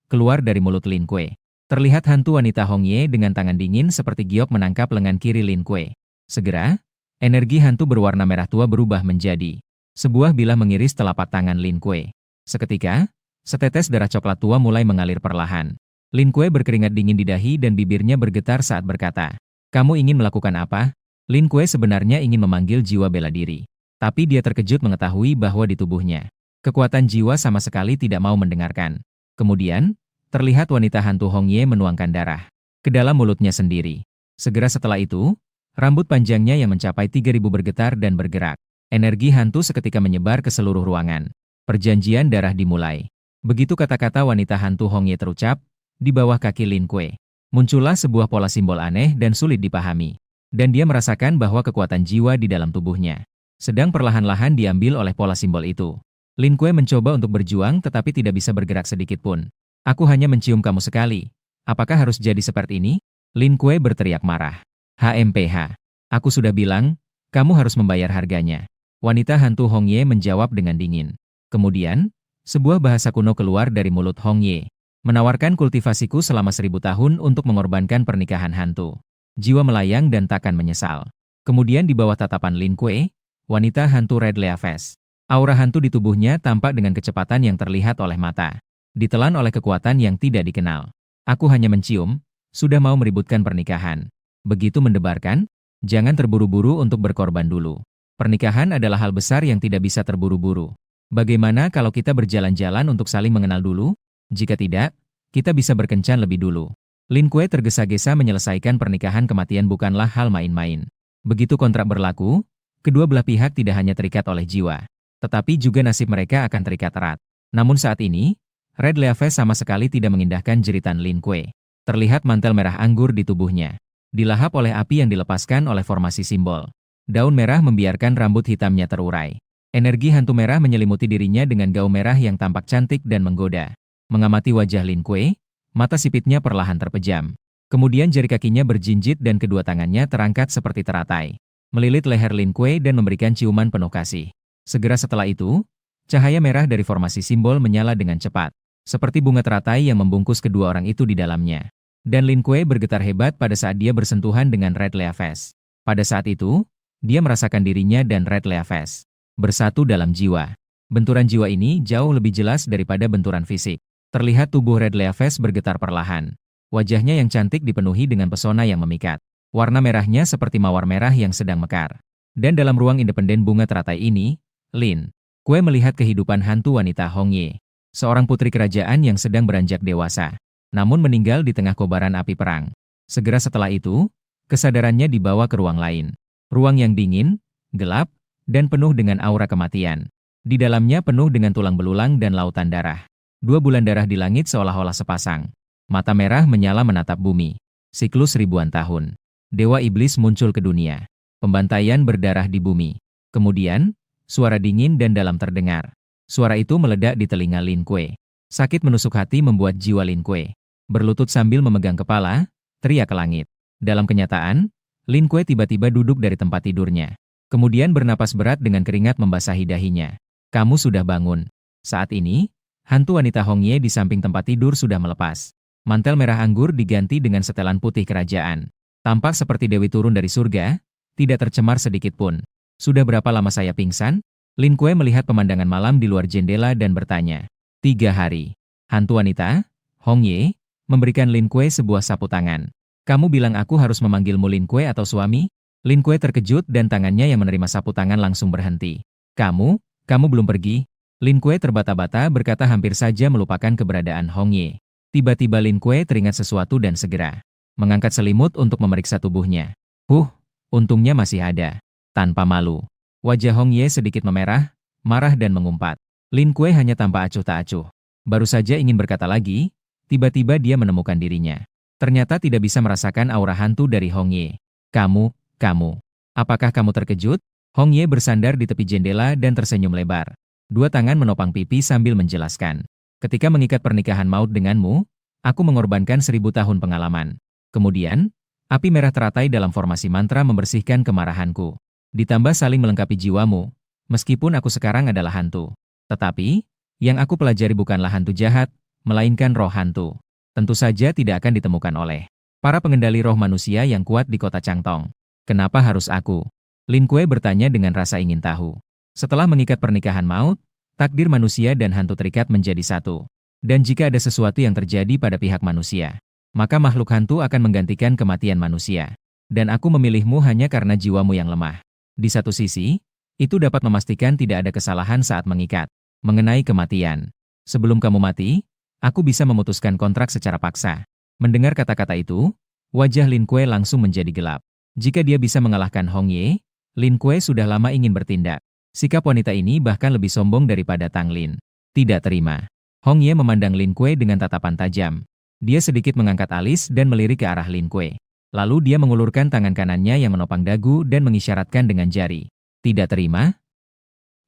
keluar dari mulut Lin Kue. Terlihat hantu wanita Hong Ye dengan tangan dingin seperti giok menangkap lengan kiri Lin Kue. Segera, energi hantu berwarna merah tua berubah menjadi sebuah bilah mengiris telapak tangan Lin Kue. Seketika, setetes darah coklat tua mulai mengalir perlahan. Lin Kue berkeringat dingin di dahi dan bibirnya bergetar saat berkata, kamu ingin melakukan apa? Lin Kue sebenarnya ingin memanggil jiwa bela diri. Tapi dia terkejut mengetahui bahwa di tubuhnya, kekuatan jiwa sama sekali tidak mau mendengarkan. Kemudian, terlihat wanita hantu Hong Ye menuangkan darah ke dalam mulutnya sendiri. Segera setelah itu, rambut panjangnya yang mencapai 3.000 bergetar dan bergerak. Energi hantu seketika menyebar ke seluruh ruangan. Perjanjian darah dimulai. Begitu kata-kata wanita hantu Hong Ye terucap, di bawah kaki Lin Kue, muncullah sebuah pola simbol aneh dan sulit dipahami. Dan dia merasakan bahwa kekuatan jiwa di dalam tubuhnya sedang perlahan-lahan diambil oleh pola simbol itu. Lin Kue mencoba untuk berjuang tetapi tidak bisa bergerak sedikit pun. Aku hanya mencium kamu sekali. Apakah harus jadi seperti ini? Lin Kue berteriak marah. HMPH. Aku sudah bilang, kamu harus membayar harganya. Wanita hantu Hong Ye menjawab dengan dingin. Kemudian, sebuah bahasa kuno keluar dari mulut Hong Ye. Menawarkan kultivasiku selama 1000 tahun untuk mengorbankan pernikahan hantu. Jiwa melayang dan takkan menyesal. Kemudian di bawah tatapan Lin Kue, wanita hantu Red Leaves. Aura hantu di tubuhnya tampak dengan kecepatan yang terlihat oleh mata. Ditelan oleh kekuatan yang tidak dikenal. Aku hanya mencium, sudah mau meributkan pernikahan. Begitu mendebarkan, jangan terburu-buru untuk berkorban dulu. Pernikahan adalah hal besar yang tidak bisa terburu-buru. Bagaimana kalau kita berjalan-jalan untuk saling mengenal dulu? Jika tidak, kita bisa berkencan lebih dulu. Lin Kue tergesa-gesa menyelesaikan pernikahan kematian bukanlah hal main-main. Begitu kontrak berlaku, kedua belah pihak tidak hanya terikat oleh jiwa, tetapi juga nasib mereka akan terikat erat. Namun saat ini, Red Leaves sama sekali tidak mengindahkan jeritan Lin Kue. Terlihat mantel merah anggur di tubuhnya. Dilahap oleh api yang dilepaskan oleh formasi simbol. Daun merah membiarkan rambut hitamnya terurai. Energi hantu merah menyelimuti dirinya dengan gaun merah yang tampak cantik dan menggoda. Mengamati wajah Lin Kue, mata sipitnya perlahan terpejam. Kemudian jari kakinya berjinjit dan kedua tangannya terangkat seperti teratai. Melilit leher Lin Kue dan memberikan ciuman penuh kasih. Segera setelah itu, cahaya merah dari formasi simbol menyala dengan cepat. Seperti bunga teratai yang membungkus kedua orang itu di dalamnya. Dan Lin Kue bergetar hebat pada saat dia bersentuhan dengan Red Leaves. Pada saat itu, dia merasakan dirinya dan Red Leaves bersatu dalam jiwa. Benturan jiwa ini jauh lebih jelas daripada benturan fisik. Terlihat tubuh Red Leaves bergetar perlahan. Wajahnya yang cantik dipenuhi dengan pesona yang memikat. Warna merahnya seperti mawar merah yang sedang mekar. Dan dalam ruang independen bunga teratai ini, Lin Kue melihat kehidupan hantu wanita Hong Ye. Seorang putri kerajaan yang sedang beranjak dewasa, namun meninggal di tengah kobaran api perang. Segera setelah itu, kesadarannya dibawa ke ruang lain. Ruang yang dingin, gelap, dan penuh dengan aura kematian. Di dalamnya penuh dengan tulang belulang dan lautan darah. 2 bulan darah di langit seolah-olah sepasang. Mata merah menyala menatap bumi. Siklus ribuan tahun. Dewa iblis muncul ke dunia. Pembantaian berdarah di bumi. Kemudian, suara dingin dan dalam terdengar. Suara itu meledak di telinga Lin Kue. Sakit menusuk hati membuat jiwa Lin Kue berlutut sambil memegang kepala, teriak ke langit. Dalam kenyataan, Lin Kue tiba-tiba duduk dari tempat tidurnya. Kemudian bernapas berat dengan keringat membasahi dahinya. Kamu sudah bangun. Saat ini, hantu wanita Hong Ye di samping tempat tidur sudah melepas. Mantel merah anggur diganti dengan setelan putih kerajaan. Tampak seperti dewi turun dari surga, tidak tercemar sedikit pun. Sudah berapa lama saya pingsan? Lin Kue melihat pemandangan malam di luar jendela dan bertanya. 3 hari. Hantu wanita, Hong Ye memberikan Lin Kue sebuah sapu tangan. Kamu bilang aku harus memanggilmu Lin Kue atau suami? Lin Kue terkejut dan tangannya yang menerima sapu tangan langsung berhenti. Kamu belum pergi? Lin Kue terbata-bata berkata hampir saja melupakan keberadaan Hong Ye. Tiba-tiba Lin Kue teringat sesuatu dan segera mengangkat selimut untuk memeriksa tubuhnya. Untungnya masih ada. Tanpa malu. Wajah Hong Ye sedikit memerah, marah dan mengumpat. Lin Kue hanya tampak acuh tak acuh. Baru saja ingin berkata lagi, tiba-tiba dia menemukan dirinya. Ternyata tidak bisa merasakan aura hantu dari Hong Ye. Kamu, apakah kamu terkejut? Hong Ye bersandar di tepi jendela dan tersenyum lebar. Dua tangan menopang pipi sambil menjelaskan. Ketika mengikat pernikahan maut denganmu, aku mengorbankan 1000 tahun pengalaman. Kemudian, api merah teratai dalam formasi mantra membersihkan kemarahanku. Ditambah saling melengkapi jiwamu, meskipun aku sekarang adalah hantu. Tetapi, yang aku pelajari bukanlah hantu jahat, melainkan roh hantu. Tentu saja tidak akan ditemukan oleh para pengendali roh manusia yang kuat di kota Changtong. Kenapa harus aku? Lin Kue bertanya dengan rasa ingin tahu. Setelah mengikat pernikahan maut, takdir manusia dan hantu terikat menjadi satu. Dan jika ada sesuatu yang terjadi pada pihak manusia, maka makhluk hantu akan menggantikan kematian manusia. Dan aku memilihmu hanya karena jiwamu yang lemah. Di satu sisi, itu dapat memastikan tidak ada kesalahan saat mengikat. Mengenai kematian, sebelum kamu mati, aku bisa memutuskan kontrak secara paksa. Mendengar kata-kata itu, wajah Lin Kue langsung menjadi gelap. Jika dia bisa mengalahkan Hong Ye, Lin Kue sudah lama ingin bertindak. Sikap wanita ini bahkan lebih sombong daripada Tang Lin. Tidak terima. Hong Ye memandang Lin Kue dengan tatapan tajam. Dia sedikit mengangkat alis dan melirik ke arah Lin Kue. Lalu dia mengulurkan tangan kanannya yang menopang dagu dan mengisyaratkan dengan jari. Tidak terima?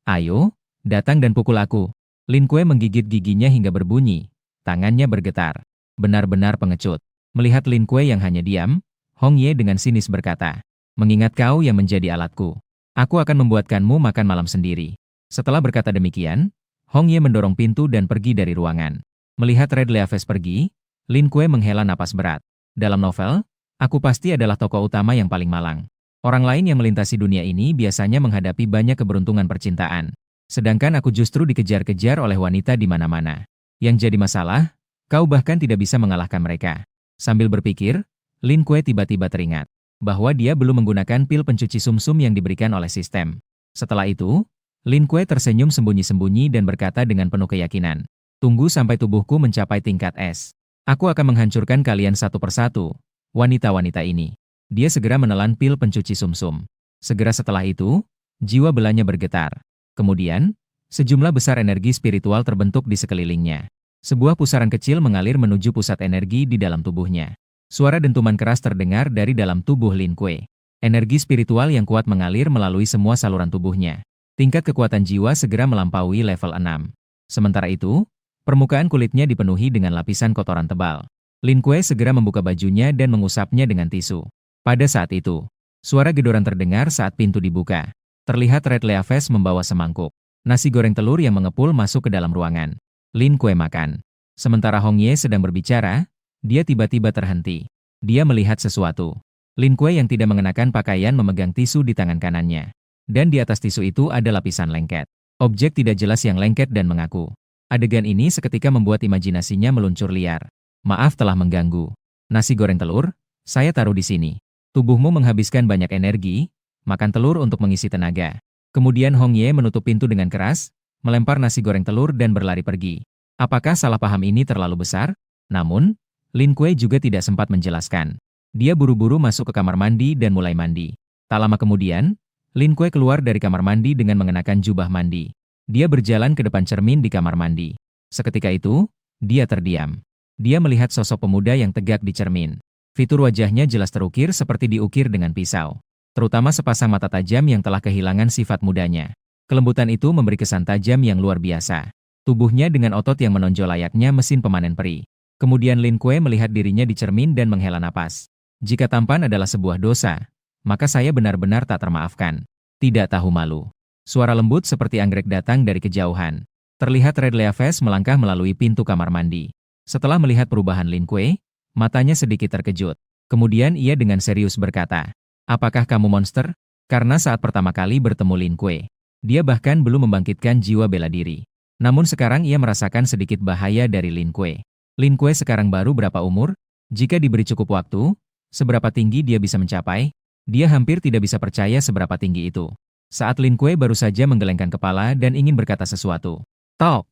Ayo, datang dan pukul aku. Lin Kue menggigit giginya hingga berbunyi. Tangannya bergetar. Benar-benar pengecut. Melihat Lin Kue yang hanya diam, Hong Ye dengan sinis berkata, mengingat kau yang menjadi alatku, aku akan membuatkanmu makan malam sendiri. Setelah berkata demikian, Hong Ye mendorong pintu dan pergi dari ruangan. Melihat Red Leaves pergi, Lin Kue menghela napas berat. Dalam novel, aku pasti adalah tokoh utama yang paling malang. Orang lain yang melintasi dunia ini biasanya menghadapi banyak keberuntungan percintaan. Sedangkan aku justru dikejar-kejar oleh wanita di mana-mana. Yang jadi masalah, kau bahkan tidak bisa mengalahkan mereka. Sambil berpikir, Lin Kue tiba-tiba teringat bahwa dia belum menggunakan pil pencuci sumsum yang diberikan oleh sistem. Setelah itu, Lin Kue tersenyum sembunyi-sembunyi dan berkata dengan penuh keyakinan, tunggu sampai tubuhku mencapai tingkat es. Aku akan menghancurkan kalian satu persatu, wanita-wanita ini. Dia segera menelan pil pencuci sumsum. Segera setelah itu, jiwa belanya bergetar. Kemudian, sejumlah besar energi spiritual terbentuk di sekelilingnya. Sebuah pusaran kecil mengalir menuju pusat energi di dalam tubuhnya. Suara dentuman keras terdengar dari dalam tubuh Lin Kue. Energi spiritual yang kuat mengalir melalui semua saluran tubuhnya. Tingkat kekuatan jiwa segera melampaui level 6. Sementara itu, permukaan kulitnya dipenuhi dengan lapisan kotoran tebal. Lin Kue segera membuka bajunya dan mengusapnya dengan tisu. Pada saat itu, suara gedoran terdengar saat pintu dibuka. Terlihat Red Leaves membawa semangkuk nasi goreng telur yang mengepul masuk ke dalam ruangan. Lin Kue makan. Sementara Hong Ye sedang berbicara, dia tiba-tiba terhenti. Dia melihat sesuatu. Lin Kue yang tidak mengenakan pakaian memegang tisu di tangan kanannya. Dan di atas tisu itu ada lapisan lengket. Objek tidak jelas yang lengket dan mengaku. Adegan ini seketika membuat imajinasinya meluncur liar. Maaf telah mengganggu. Nasi goreng telur, saya taruh di sini. Tubuhmu menghabiskan banyak energi, makan telur untuk mengisi tenaga. Kemudian Hong Ye menutup pintu dengan keras, melempar nasi goreng telur dan berlari pergi. Apakah salah paham ini terlalu besar? Namun, Lin Kue juga tidak sempat menjelaskan. Dia buru-buru masuk ke kamar mandi dan mulai mandi. Tak lama kemudian, Lin Kue keluar dari kamar mandi dengan mengenakan jubah mandi. Dia berjalan ke depan cermin di kamar mandi. Seketika itu, dia terdiam. Dia melihat sosok pemuda yang tegak di cermin. Fitur wajahnya jelas terukir seperti diukir dengan pisau. Terutama sepasang mata tajam yang telah kehilangan sifat mudanya. Kelembutan itu memberi kesan tajam yang luar biasa. Tubuhnya dengan otot yang menonjol layaknya mesin pemanen peri. Kemudian Lin Kue melihat dirinya di cermin dan menghela napas. Jika tampan adalah sebuah dosa, maka saya benar-benar tak termaafkan. Tidak tahu malu. Suara lembut seperti anggrek datang dari kejauhan. Terlihat Red Leaves melangkah melalui pintu kamar mandi. Setelah melihat perubahan Lin Kue, matanya sedikit terkejut. Kemudian ia dengan serius berkata, apakah kamu monster? Karena saat pertama kali bertemu Lin Kue, dia bahkan belum membangkitkan jiwa bela diri. Namun sekarang ia merasakan sedikit bahaya dari Lin Kue. Lin Kue sekarang baru berapa umur? Jika diberi cukup waktu, seberapa tinggi dia bisa mencapai? Dia hampir tidak bisa percaya seberapa tinggi itu. Saat Lin Kue baru saja menggelengkan kepala dan ingin berkata sesuatu. Tok!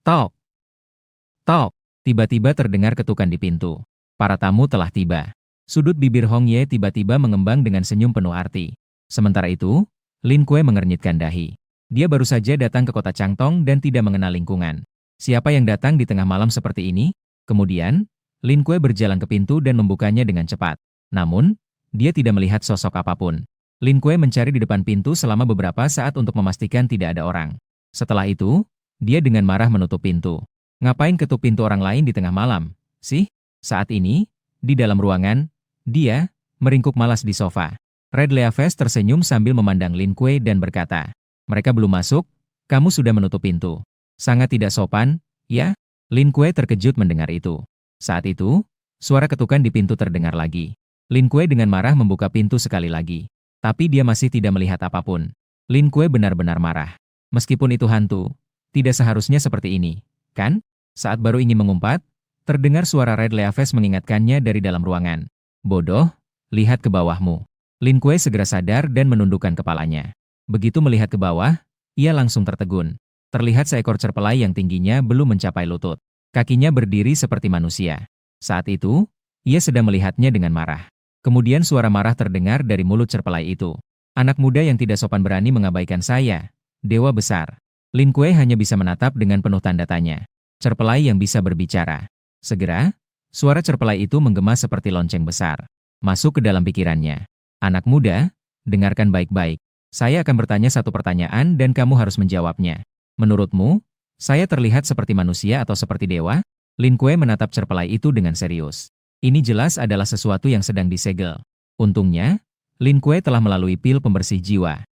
Tok! Tok! Tiba-tiba terdengar ketukan di pintu. Para tamu telah tiba. Sudut bibir Hong Ye tiba-tiba mengembang dengan senyum penuh arti. Sementara itu, Lin Kue mengernyitkan dahi. Dia baru saja datang ke kota Changtong dan tidak mengenal lingkungan. Siapa yang datang di tengah malam seperti ini? Kemudian, Lin Kue berjalan ke pintu dan membukanya dengan cepat. Namun, dia tidak melihat sosok apapun. Lin Kue mencari di depan pintu selama beberapa saat untuk memastikan tidak ada orang. Setelah itu, dia dengan marah menutup pintu. Ngapain ketuk pintu orang lain di tengah malam, sih? Saat ini, di dalam ruangan, dia meringkuk malas di sofa. Red Leaves tersenyum sambil memandang Lin Kue dan berkata, "Mereka belum masuk, kamu sudah menutup pintu. Sangat tidak sopan, ya?" Lin Kue terkejut mendengar itu. Saat itu, suara ketukan di pintu terdengar lagi. Lin Kue dengan marah membuka pintu sekali lagi. Tapi dia masih tidak melihat apapun. Lin Kue benar-benar marah. Meskipun itu hantu, tidak seharusnya seperti ini, kan? Saat baru ingin mengumpat, terdengar suara Red Leaves mengingatkannya dari dalam ruangan. "Bodoh, lihat ke bawahmu." Lin Kue segera sadar dan menundukkan kepalanya. Begitu melihat ke bawah, ia langsung tertegun. Terlihat seekor cerpelai yang tingginya belum mencapai lutut. Kakinya berdiri seperti manusia. Saat itu, ia sedang melihatnya dengan marah. Kemudian suara marah terdengar dari mulut cerpelai itu. "Anak muda yang tidak sopan berani mengabaikan saya. Dewa besar." Lin Kue hanya bisa menatap dengan penuh tanda tanya. Cerpelai yang bisa berbicara. Segera, suara cerpelai itu menggema seperti lonceng besar. Masuk ke dalam pikirannya. "Anak muda, dengarkan baik-baik. Saya akan bertanya satu pertanyaan dan kamu harus menjawabnya. Menurutmu, saya terlihat seperti manusia atau seperti dewa?" Lin Kue menatap cerpelai itu dengan serius. Ini jelas adalah sesuatu yang sedang disegel. Untungnya, Lin Kue telah melalui pil pembersih jiwa.